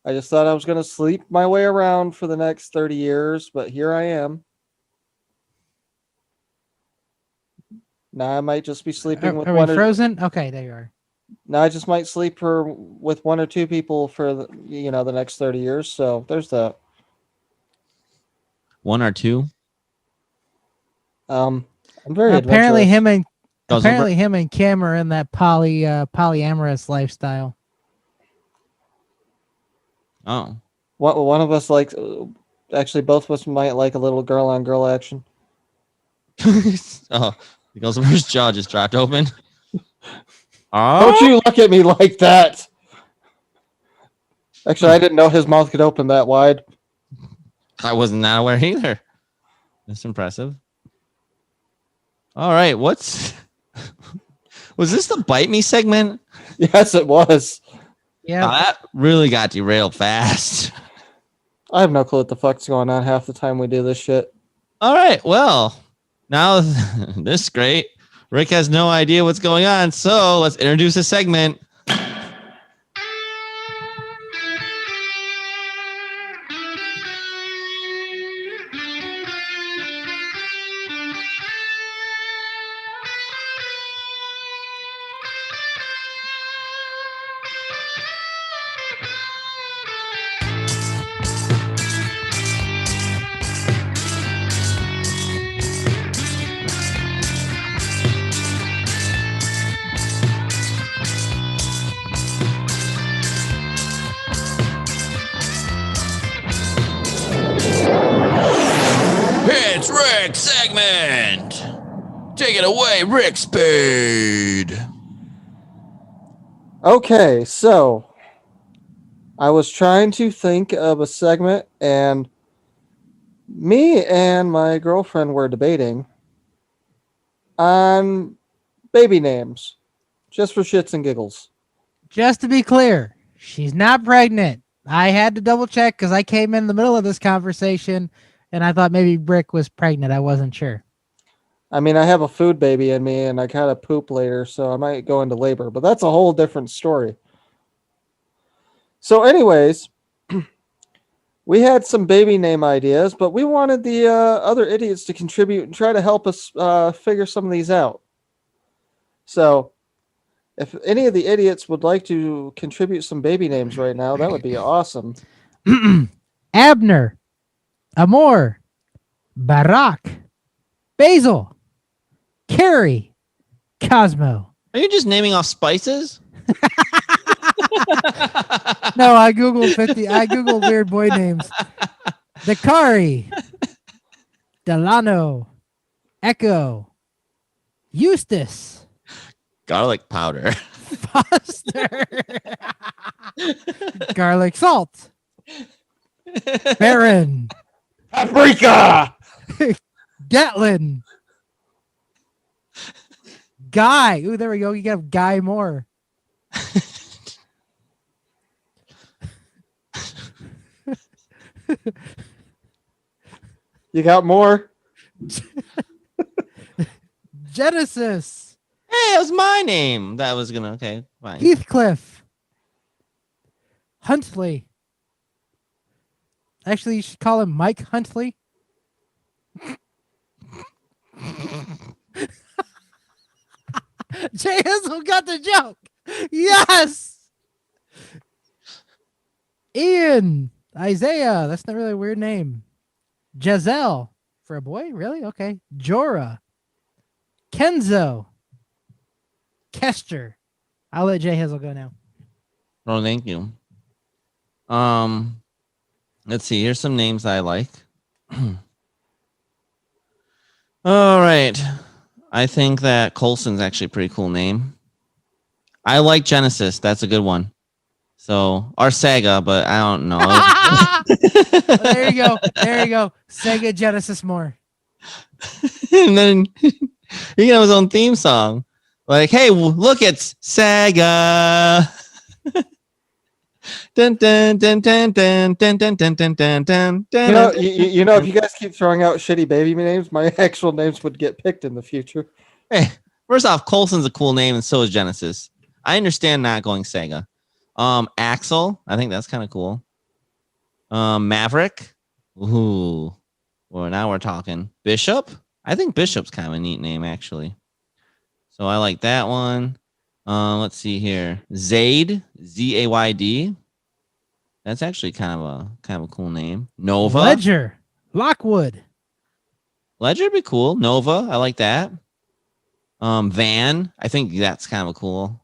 I just thought I was going to sleep my way around for the next 30 years, but here I am. Now I might just be sleeping with one. Are we frozen? Okay, there you are. Now I just might sleep with one or two people for the next 30 years. So there's that. One or two? I'm very apparently adventurous. him and Kim are in that polyamorous lifestyle. Oh. One of us likes, actually both of us might like a little girl on girl action. Oh, because his jaw just dropped open. Don't you look at me like that. Actually, I didn't know his mouth could open that wide. I was not aware either. That's impressive. All right, was this the Bite Me segment? Yes, it was. Yeah. That really got derailed fast. I have no clue what the fuck's going on half the time we do this shit. All right, well, now this is great. Rick has no idea what's going on, so let's introduce a segment. It's Rick's segment. Take it away, Rick Spade. Okay, so I was trying to think of a segment, and me and my girlfriend were debating on baby names, just for shits and giggles. Just to be clear, she's not pregnant. I had to double check because I came in the middle of this conversation and I thought maybe Rick was pregnant. I wasn't sure. I mean, I have a food baby in me, and I kind of poop later, so I might go into labor. But that's a whole different story. So, anyways, we had some baby name ideas, but we wanted the other idiots to contribute and try to help us figure some of these out. So, if any of the idiots would like to contribute some baby names right now, that would be awesome. Abner, Amor, Barack, Basil, Carrie, Cosmo. Are you just naming off spices? No, I googled 50. I googled weird boy names. Dakari, Delano, Echo, Eustace, Garlic powder. Foster, garlic salt, Baron, Paprika! Gatlin, Guy. Ooh, there we go. You got Guy Moore. You got more? Genesis, Hey, it was my name. That was gonna. Okay, fine. Heathcliff, Huntley. Actually, you should call him Mike Huntley. J Hizzle got the joke. Yes. Ian, Isaiah. That's not really a weird name. Giselle for a boy, really? Okay. Jorah, Kenzo, Kester. I'll let J Hizzle go now. Oh, thank you. Let's see. Here's some names I like. All right. I think that Colson's actually a pretty cool name. I like Genesis. That's a good one. So, or Sega, but I don't know. There you go. There you go. Sega Genesis more. And then he can have his own theme song. Like, hey, look, it's Sega. Dun, dun, dun, dun, dun, dun, dun, dun, dun, dun, dun, You know, if you guys keep throwing out shitty baby names, my actual names would get picked in the future. Hey, first off, Colson's a cool name, and so is Genesis. I understand not going Sega. Axel, I think that's kind of cool. Maverick. Ooh. Well, now we're talking. Bishop. I think Bishop's kind of a neat name, actually. So I like that one. Let's see here. Zayd, Zayd. That's actually kind of a cool name. Nova. Ledger, Lockwood. Ledger would be cool. Nova, I like that. Van, I think that's kind of cool.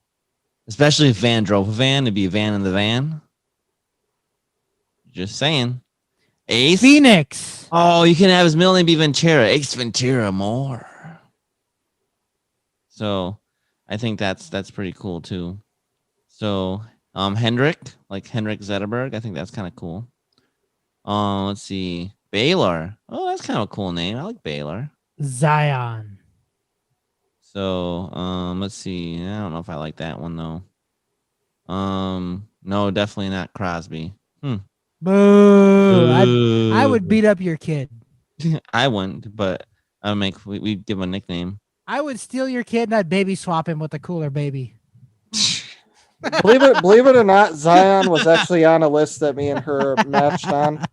Especially if Van drove a van, it'd be a van in the van. Just saying. Ace. Phoenix. Oh, you can have his middle name be Ventura. Ace Ventura more. So I think that's pretty cool too. So Hendrik, like Henrik Zetterberg, I think that's kind of cool. Let's see. Baylor. Oh, that's kind of a cool name. I like Baylor. Zion. So let's see. I don't know if I like that one though. No, definitely not Crosby. Boo. I would beat up your kid. I wouldn't, but we'd give him a nickname. I would steal your kid and I'd baby swap him with a cooler baby. Believe it or not, Zion was actually on a list that me and her matched on.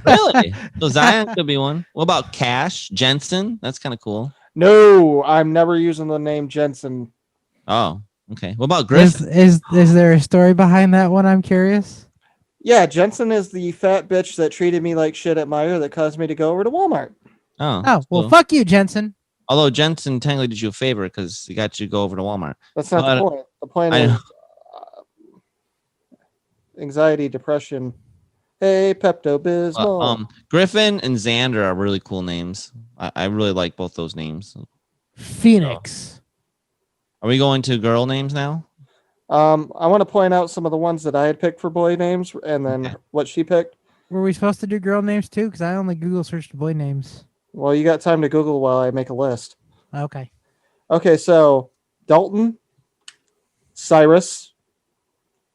Really? So Zion could be one. What about Cash Jensen? That's kind of cool. No, I'm never using the name Jensen. Oh, okay. What about Griffin? Is there a story behind that one? I'm curious. Yeah, Jensen is the fat bitch that treated me like shit at Meijer that caused me to go over to Walmart. Oh, well, cool. fuck you, Jensen. Although Jensen technically did you a favor because he got you to go over to Walmart. That's not the point. The point is anxiety, depression. Hey, Pepto-Bismol. Griffin and Xander are really cool names. I really like both those names. Phoenix. Are we going to girl names now? I want to point out some of the ones that I had picked for boy names and then what she picked. Were we supposed to do girl names too? Because I only Google searched boy names. Well, you got time to Google while I make a list. Okay. Okay, so Dalton, Cyrus,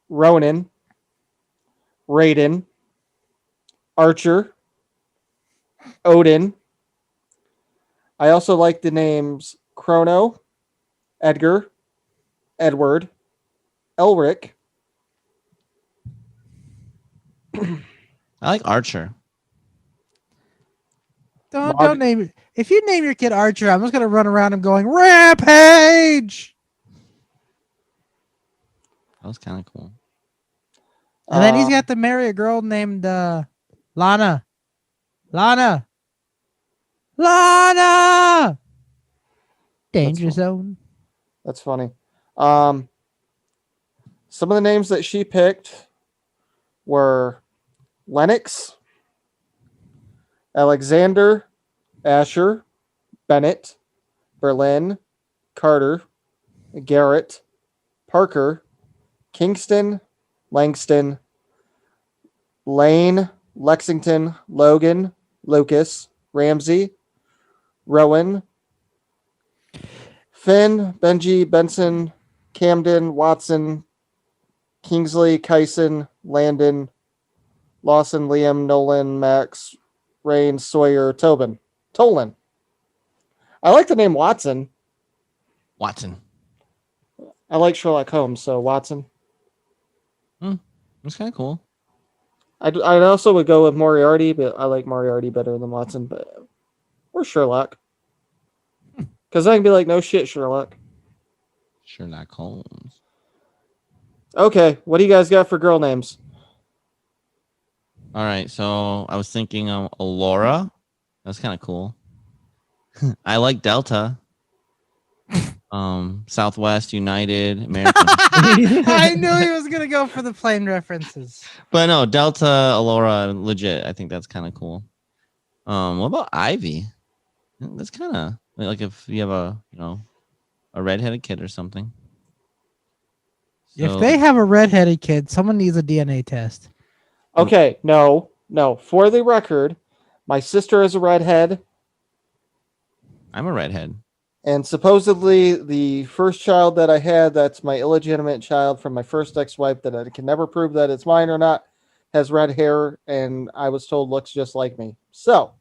Ronan, Raiden, Archer, Odin, I also like the names Chrono, Edgar, Edward, Elric. I like Archer. Don't name it. If you name your kid Archer, I'm just gonna run around and going Rampage. That was kind of cool. And then he's got to marry a girl named Lana. Lana. Danger Zone. That's funny. Some of the names that she picked were Lennox, Alexander, Asher, Bennett, Berlin, Carter, Garrett, Parker, Kingston, Langston, Lane, Lexington, Logan, Lucas, Ramsey, Rowan, Finn, Benji, Benson, Camden, Watson, Kingsley, Kyson, Landon, Lawson, Liam, Nolan, Max, Rain, Sawyer, Tobin. Tolan. I like the name Watson. Watson. I like Sherlock Holmes, so Watson. That's kind of cool. I also would go with Moriarty, but I like Moriarty better than Watson. Or Sherlock. Because I can be like, no shit, Sherlock. Sherlock Holmes. Okay, what do you guys got for girl names? All right, so I was thinking Alora. That's kind of cool. I like Delta. Southwest, United, American. I knew he was gonna go for the plane references. But no, Delta, Alora, legit. I think that's kind of cool. What about Ivy? That's kind of like if you have a redheaded kid or something. If they have a redheaded kid, someone needs a DNA test. Okay, no. For the record, my sister is a redhead. I'm a redhead. And supposedly the first child that I had, that's my illegitimate child from my first ex-wife that I can never prove that it's mine or not, has red hair, and I was told looks just like me. So,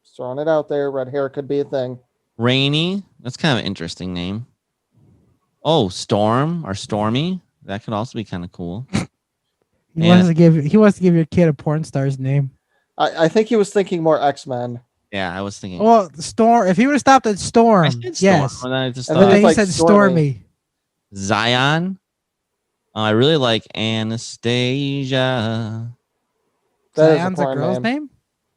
just throwing it out there, red hair could be a thing. Rainy. That's kind of an interesting name. Oh, Storm or Stormy. That could also be kind of cool. He wants to give your kid a porn star's name. I think he was thinking more X-Men. Yeah, I was thinking. Well, Storm. If he would have stopped at Storm, I said Storm, yes. and then I just And then But then it's he like said Stormy. Zion. I really like Anastasia. That is Zion's a porn girl's name?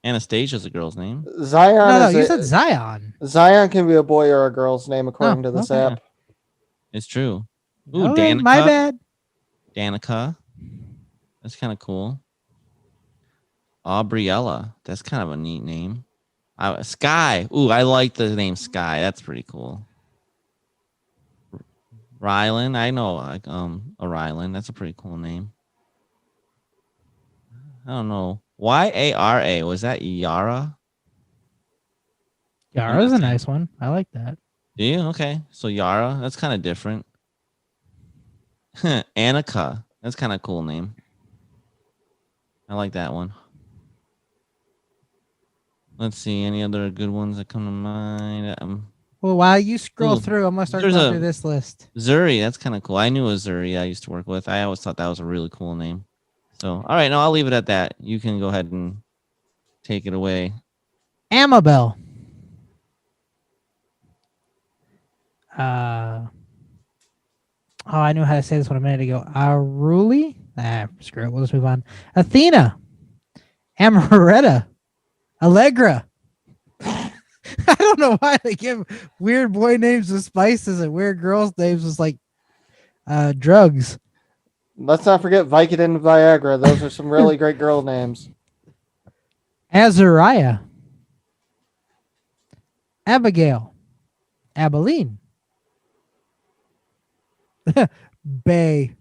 Anastasia's a girl's name. Zion. No, you said Zion. Zion can be a boy or a girl's name according to this okay. app. It's true. Ooh, Okay, Danica. my bad. Danica. That's kind of cool. Aubriella. That's kind of a neat name. Sky. Ooh, I like the name Sky. That's pretty cool. Rylan. I know a Rylan. That's a pretty cool name. I don't know. Yara. Was that Yara? Yara's a nice one. I like that. Do you? Okay. So Yara. That's kind of different. Annika. That's kind of a cool name. I like that one. Let's see. Any other good ones that come to mind? Well, while you scroll through, I'm going to start there's going through this list. Zuri. That's kind of cool. I knew a Zuri I used to work with. I always thought that was a really cool name. So, all right. No, I'll leave it at that. You can go ahead and take it away. Amabel. Oh, I knew how to say this one a minute ago. Aruli? Screw it. We'll just move on. Athena. Amaretta. Allegra. I don't know why they give weird boy names with spices and weird girls' names with like drugs. Let's not forget Vicodin and Viagra. Those are some really great girl names. Azariah. Abigail. Abilene. Bay.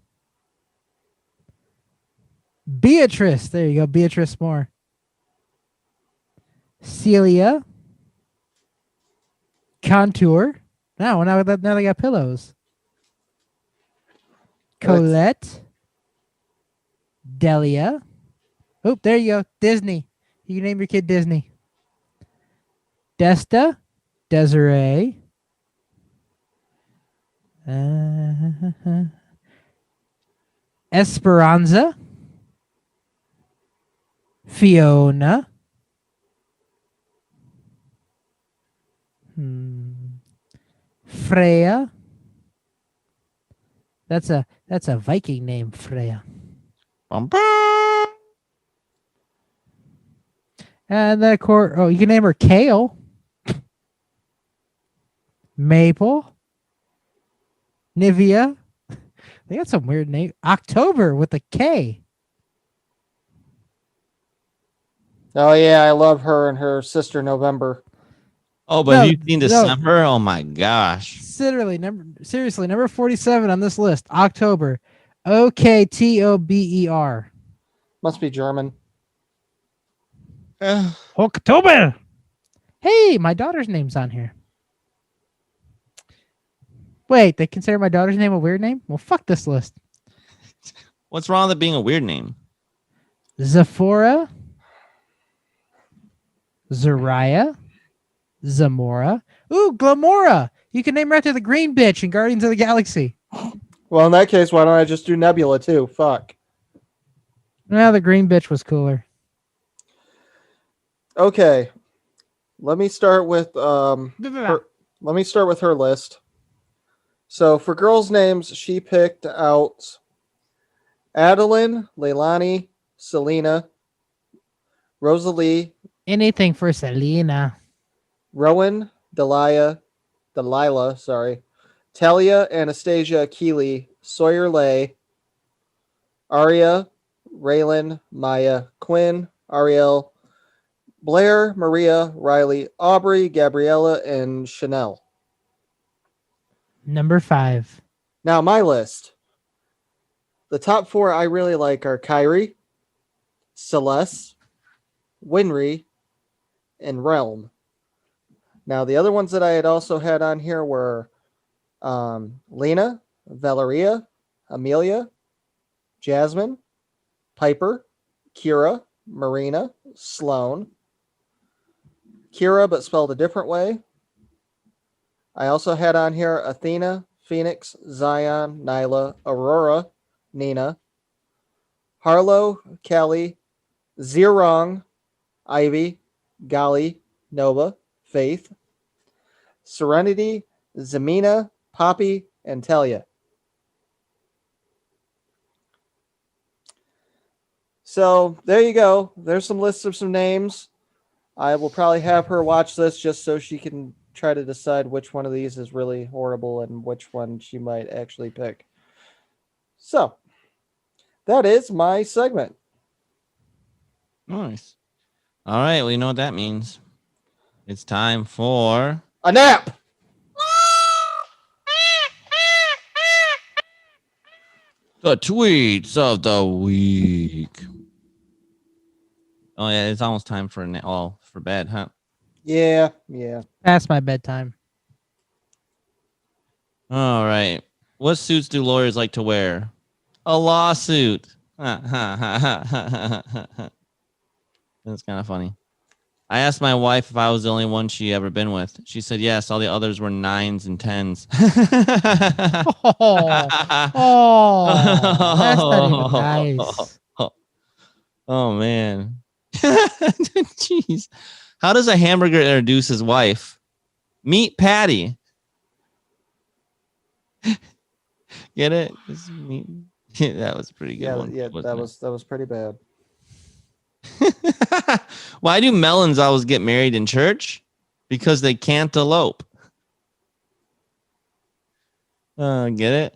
Beatrice. There you go. Beatrice Moore. Celia. Contour. Now they got pillows. Colette. Delia. Oh, there you go. Disney. You can name your kid Disney. Desta, Desiree, Esperanza, Fiona, Freya. That's a Viking name, Freya. And then, of course, you can name her Kale, Maple, Nivea. They got some weird name. October with a K. Oh yeah, I love her and her sister November. Oh, but No, have you seen no. December? Oh my gosh. Seriously, number 47 on this list. October. Oktober. Must be German. October. Hey, my daughter's name's on here. Wait, they consider my daughter's name a weird name? Well, fuck this list. What's wrong with it being a weird name? Zephora, Zariah, Zamora. Ooh, Glamora. You can name her after the green bitch in Guardians of the Galaxy. Well, in that case, why don't I just do Nebula too? Fuck. No, the green bitch was cooler. Okay, let me start with her list. So for girls' names, she picked out Adeline, Leilani, Selena, Rosalie, Anything for Selena. Rowan, Delilah, Talia, Anastasia, Keeley, Sawyer Lay, Aria, Raylan, Maya, Quinn, Ariel, Blair, Maria, Riley, Aubrey, Gabriella, and Chanel. Number 5. Now, my list. The top 4 I really like are Kyrie, Celeste, Winry, and Realm. Now, the other ones that I had also had on here were Lena, Valeria, Amelia, Jasmine, Piper, Kira, Marina, Sloan, Kira, but spelled a different way. I also had on here Athena, Phoenix, Zion, Nyla, Aurora, Nina, Harlow, Kelly, Zirong, Ivy, Gali, Nova, Faith, Serenity, Zamina, Poppy, and Talia. So there you go. There's some lists of some names. I will probably have her watch this just so she can try to decide which one of these is really horrible and which one she might actually pick. So that is my segment. Nice. All right. Well, you know what that means. It's time for A nap. the tweets of the week. Oh yeah, it's almost time for for bed, huh? Yeah. Past my bedtime. All right. What suits do lawyers like to wear? A lawsuit. That's kind of funny. I asked my wife if I was the only one she ever been with. She said yes. All the others were 9s and 10s. That's not even nice. Oh man. Jeez. How does a hamburger introduce his wife? Meet Patty. Get it? That was a pretty good one. Yeah, that was pretty bad. Why do melons always get married in church? Because they can't elope. Get it?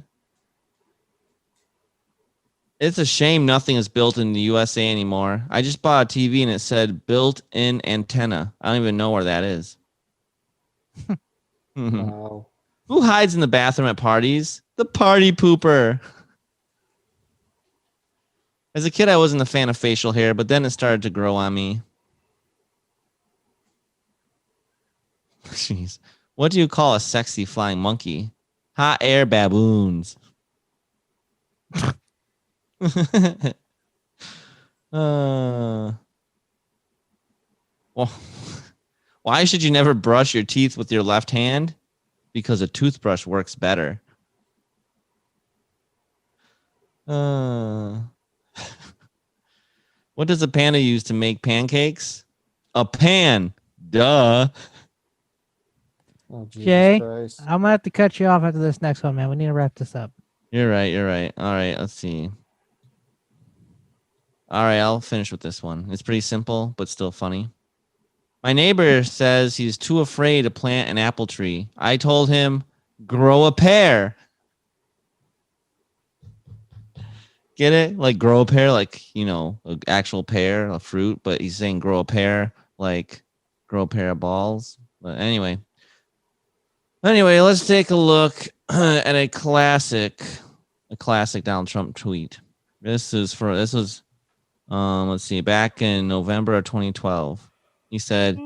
It's a shame nothing is built in the USA anymore. I just bought a TV and it said built-in antenna. I don't even know where that is. Wow. Who hides in the bathroom at parties? The party pooper. As a kid, I wasn't a fan of facial hair, but then it started to grow on me. Jeez. What do you call a sexy flying monkey? Hot air baboons. Well, Why should you never brush your teeth with your left hand? Because a toothbrush works better. What does a panda use to make pancakes? A pan. Duh. Oh, Jesus Jay, Christ. I'm gonna have to cut you off after this next one, man. We need to wrap this up. You're right. All right, let's see. All right, I'll finish with this one. It's pretty simple, but still funny. My neighbor says he's too afraid to plant an apple tree. I told him, grow a pear. Get it? Like grow a pear, like, an actual pear, a fruit, but he's saying grow a pear, like grow a pair of balls. But anyway, let's take a look at a classic Donald Trump tweet. This was let's see, back in November of 2012. He said,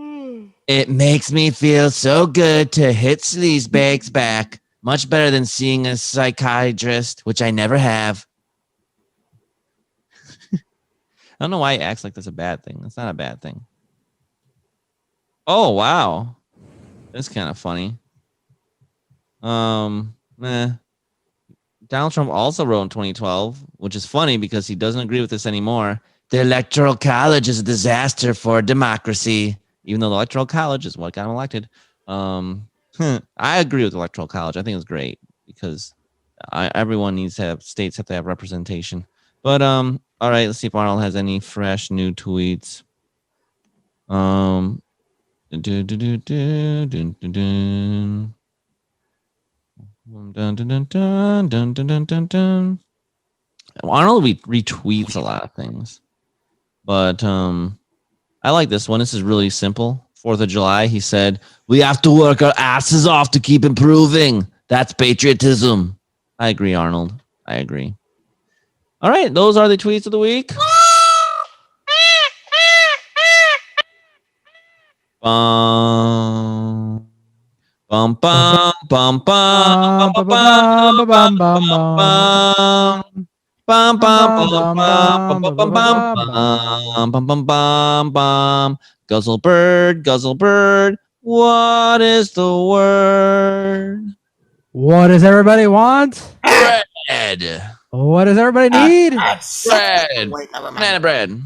"It makes me feel so good to hit sleazebags back. Much better than seeing a psychiatrist, which I never have." I don't know why he acts like that's a bad thing. That's not a bad thing. Oh, wow. That's kind of funny. Donald Trump also wrote in 2012, which is funny because he doesn't agree with this anymore. The Electoral College is a disaster for democracy, even though the Electoral College is what got him elected. I agree with the Electoral College. I think it's great because everyone needs to have, states have to have representation. But all right, let's see if Arnold has any fresh new tweets. Arnold retweets a lot of things, but I like this one. This is really simple. 4th of July, he said, "We have to work our asses off to keep improving. That's patriotism." I agree, Arnold. I agree. All right, those are the tweets of the week. Bum, bum, bum, bum, bum, bum, bum, bum, bum, bum, bum, bum, bum, bum. Guzzle bird, what is the word? What does everybody want? Bread. What does everybody need? Bread. Wait, never mind. Banana bread.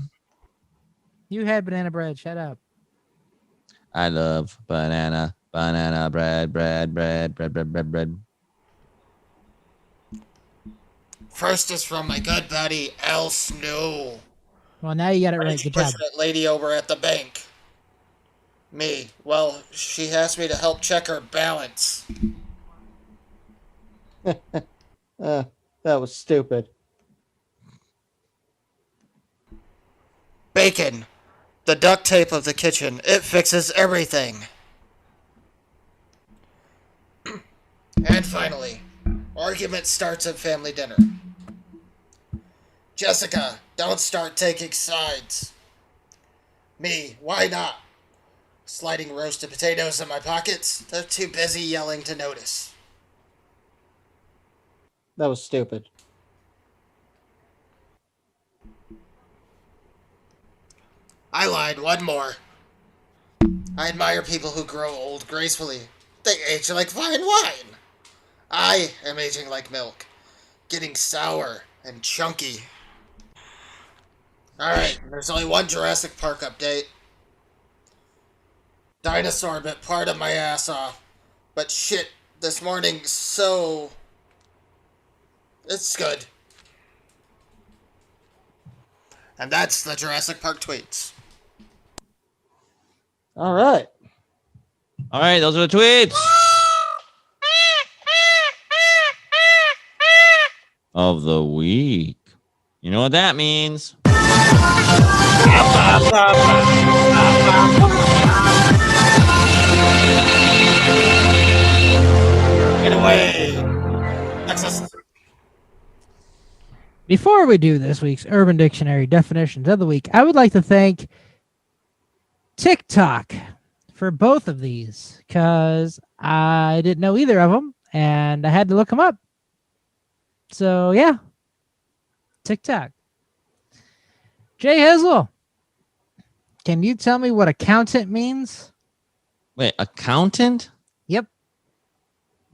You had banana bread. Shut up. I love banana bread. First is from my good buddy, Al Snow. Well, now you got it right. Vice Good job. President lady over at the bank. Me. Well, she asked me to help check her balance. That was stupid. Bacon. The duct tape of the kitchen. It fixes everything. And finally, argument starts at family dinner. Jessica, don't start taking sides. Me, why not? Sliding roasted potatoes in my pockets. They're too busy yelling to notice. That was stupid. I lied, one more. I admire people who grow old gracefully. They age like fine wine. I am aging like milk. Getting sour and chunky. Alright, there's only one Jurassic Park update. Dinosaur bit part of my ass off. But shit, this morning, so... It's good. And that's the Jurassic Park tweets. All right. All right, those are the tweets of the week. You know what that means? Get away! Access. Before we do this week's Urban Dictionary definitions of the week, I would like to thank TikTok for both of these because I didn't know either of them and I had to look them up. So, yeah. TikTok. J Hizzle, can you tell me what accountant means? Wait, accountant? Yep.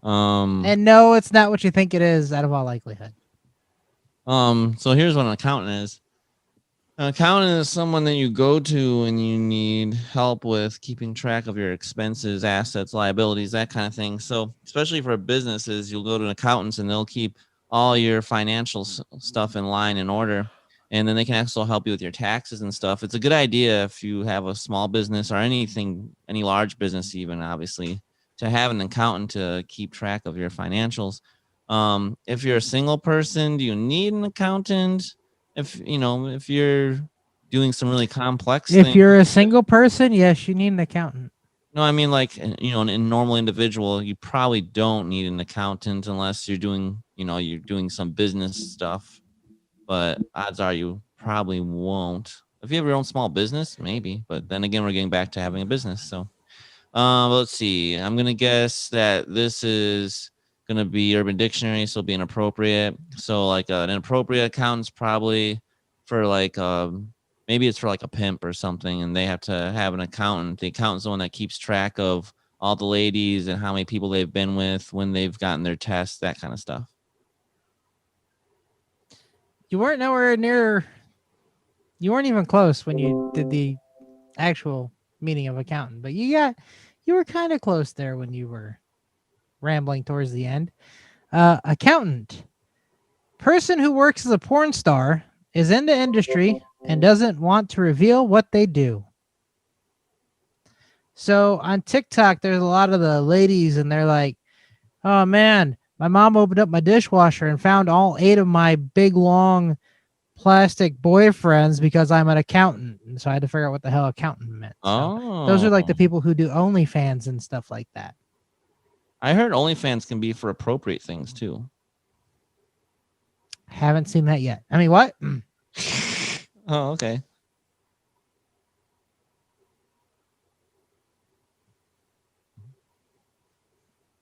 Um, And no, it's not what you think it is out of all likelihood. so here's what an accountant is. An accountant is someone that you go to when you need help with keeping track of your expenses, assets, liabilities, that kind of thing. So, especially for businesses, you'll go to an accountant and they'll keep all your financial stuff in line in order. And then they can also help you with your taxes and stuff. It's a good idea if you have a small business or anything, any large business, even obviously, to have an accountant to keep track of your financials. If you're a single person, do you need an accountant? If you're doing some really complex If things. you're a single person, yes, you need an accountant. No, I mean, like, a normal individual, you probably don't need an accountant unless you're doing some business stuff. But odds are you probably won't. If you have your own small business, maybe. But then again, we're getting back to having a business. So let's see. I'm going to guess that this is going to be Urban Dictionary, so it'll be inappropriate. So like an inappropriate accountant's probably for like maybe it's for like a pimp or something, and they have to have an accountant. The accountant's the one that keeps track of all the ladies and how many people they've been with, when they've gotten their tests, that kind of stuff. You weren't nowhere near. You weren't even close when you did the actual meaning of accountant, but you were kind of close there when you were rambling towards the end. Accountant, person who works as a porn star, is in the industry and doesn't want to reveal what they do. So on TikTok, there's a lot of the ladies, and they're like, "Oh man, my mom opened up my dishwasher and found all 8 of my big long plastic boyfriends because I'm an accountant." And so I had to figure out what the hell accountant meant. So those are like the people who do OnlyFans and stuff like that. I heard OnlyFans can be for appropriate things too. Haven't seen that yet. I mean, what? Oh, okay.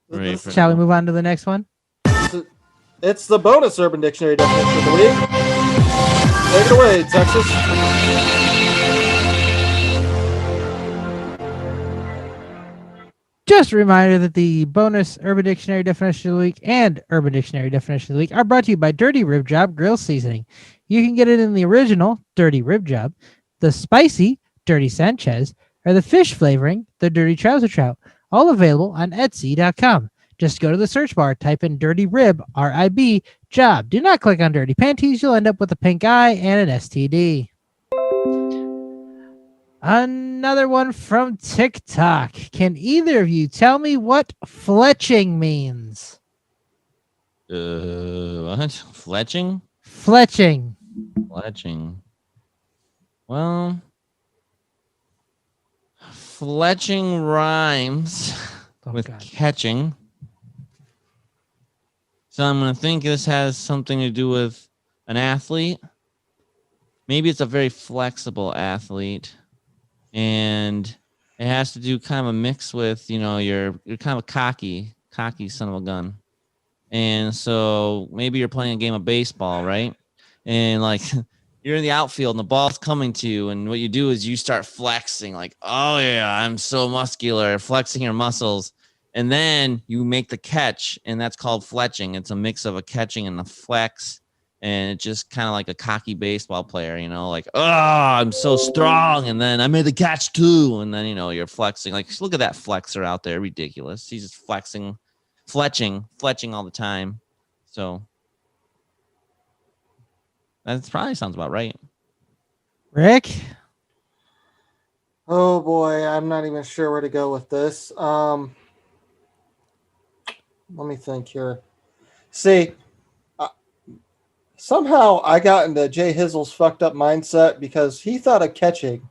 Right. Shall we move on to the next one? It's the bonus Urban Dictionary definition of the week. Take it away, Texas. Just a reminder that the bonus Urban Dictionary definition of the week and Urban Dictionary definition of the week are brought to you by Dirty Rib Job Grill Seasoning. You can get it in the original Dirty Rib Job, the spicy Dirty Sanchez, or the fish flavoring, the Dirty Trouser Trout, all available on Etsy.com. Just go to the search bar, type in Dirty Rib, R-I-B, job. Do not click on Dirty Panties. You'll end up with a pink eye and an STD. Another one from TikTok. Can either of you tell me what fletching means? What? Fletching? Fletching. Fletching. Well, fletching rhymes with catching. So I'm going to think this has something to do with an athlete. Maybe it's a very flexible athlete. And it has to do kind of a mix with, you're kind of a cocky son of a gun. And so maybe you're playing a game of baseball, right? And like you're in the outfield and the ball's coming to you. And what you do is you start flexing like, oh yeah, I'm so muscular, flexing your muscles. And then you make the catch, and that's called fletching. It's a mix of a catching and a flex. And it's just kind of like a cocky baseball player, like, oh, I'm so strong. And then I made the catch too. And then, you're flexing. Like, look at that flexer out there. Ridiculous. He's just flexing, fletching all the time. So that probably sounds about right. Rick? Oh boy, I'm not even sure where to go with this. Let me think here. See, somehow I got into J Hizzle's fucked up mindset because he thought of catching.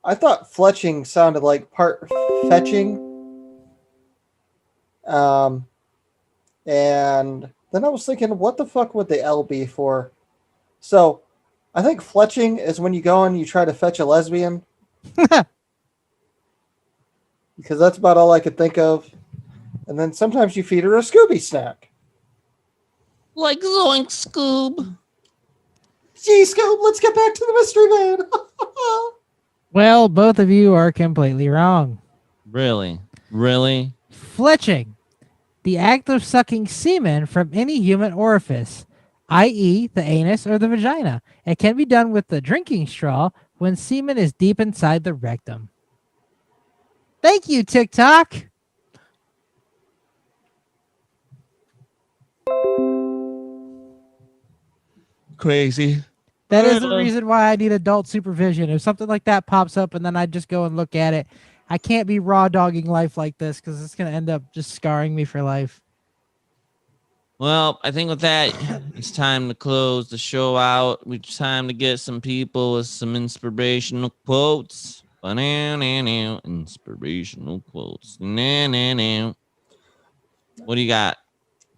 I thought fletching sounded like part fetching. And then I was thinking, what the fuck would the L be for? So I think fletching is when you go and you try to fetch a lesbian. Because that's about all I could think of. And then sometimes you feed her a Scooby snack. Like Zoink Scoob. Gee, Scoob, let's get back to the mystery man. Well, both of you are completely wrong. Really? Fletching. The act of sucking semen from any human orifice, i.e. the anus or the vagina. It can be done with the drinking straw when semen is deep inside the rectum. Thank you, TikTok. Crazy. That is the reason why I need adult supervision. If something like that pops up and then I just go and look at it, I can't be raw dogging life like this because it's going to end up just scarring me for life. Well, I think with that, it's time to close the show out. It's time to get some people with some inspirational quotes. Inspirational quotes. What do you got?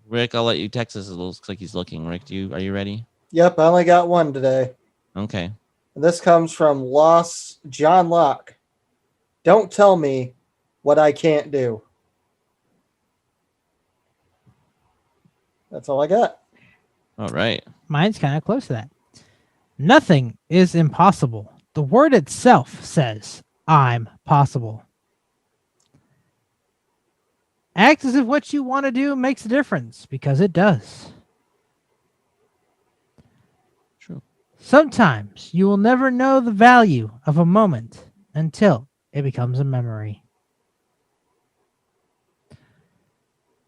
Rick, I'll let you text us. It looks like he's looking. Rick, are you ready? Yep, I only got one today. Okay. This comes from John Locke. Don't tell me what I can't do. That's all I got. All right. Mine's kind of close to that. Nothing is impossible. The word itself says, I'm possible. Act as if what you want to do makes a difference, because it does. True. Sometimes you will never know the value of a moment until it becomes a memory.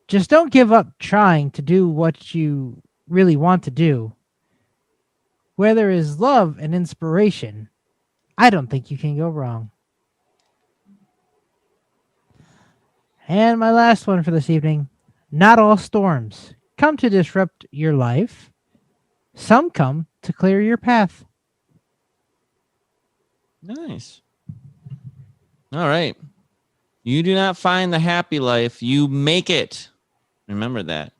Just don't give up trying to do what you really want to do. Where there is love and inspiration, I don't think you can go wrong. And my last one for this evening. Not all storms come to disrupt your life. Some come to clear your path. Nice. All right. You do not find the happy life. You make it. Remember that.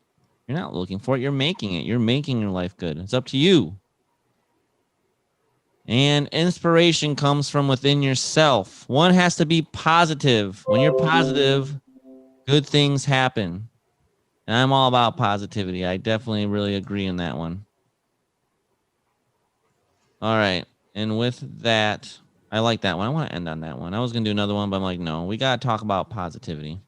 You're not looking for it. You're making it. You're making your life good. It's up to you. And inspiration comes from within yourself. One has to be positive. When you're positive, good things happen. And I'm all about positivity. I definitely really agree on that one. All right. And with that, I like that one. I want to end on that one. I was going to do another one, but I'm like, no, we got to talk about positivity.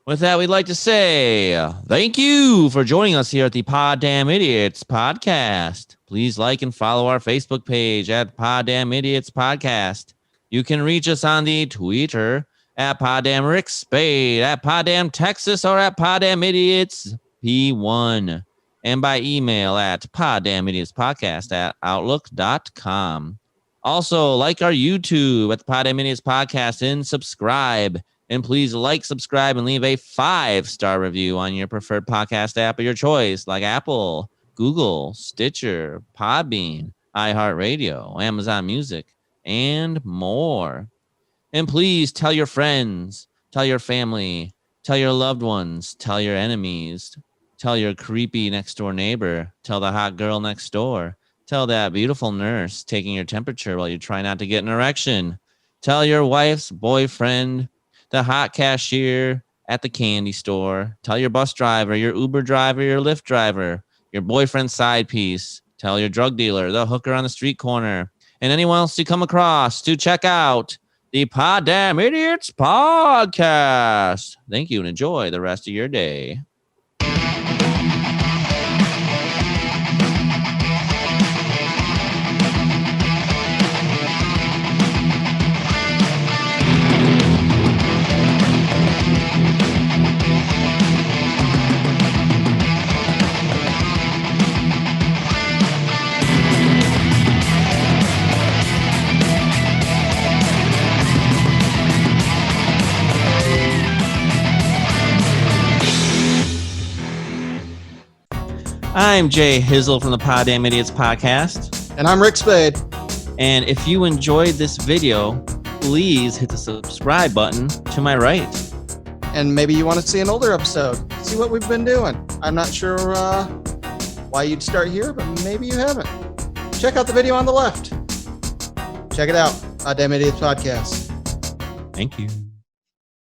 With that, we'd like to say thank you for joining us here at the Poddamn Idiotz podcast. Please like and follow our Facebook page at Poddamn Idiotz podcast. You can reach us on the Twitter at Poddamn Rick Spade, at Poddamn Texas, or at Poddamn Idiots P1, and by email at poddamnidiotspodcast@outlook.com. Also, like our YouTube at the Poddamn Idiots podcast and subscribe. And please like, subscribe, and leave a 5-star review on your preferred podcast app of your choice, like Apple, Google, Stitcher, Podbean, iHeartRadio, Amazon Music, and more. And please tell your friends, tell your family, tell your loved ones, tell your enemies, tell your creepy next door neighbor, tell the hot girl next door, tell that beautiful nurse taking your temperature while you try not to get an erection, tell your wife's boyfriend, the hot cashier at the candy store, tell your bus driver, your Uber driver, your Lyft driver, your boyfriend's side piece, tell your drug dealer, the hooker on the street corner, and anyone else you come across to check out the Poddamn Idiots podcast. Thank you and enjoy the rest of your day. I'm J Hizzle from the Poddamn Idiots podcast. And I'm Rick Spade. And if you enjoyed this video, please hit the subscribe button to my right. And maybe you want to see an older episode. See what we've been doing. I'm not sure why you'd start here, but maybe you haven't. Check out the video on the left. Check it out. Poddamn Idiots podcast. Thank you.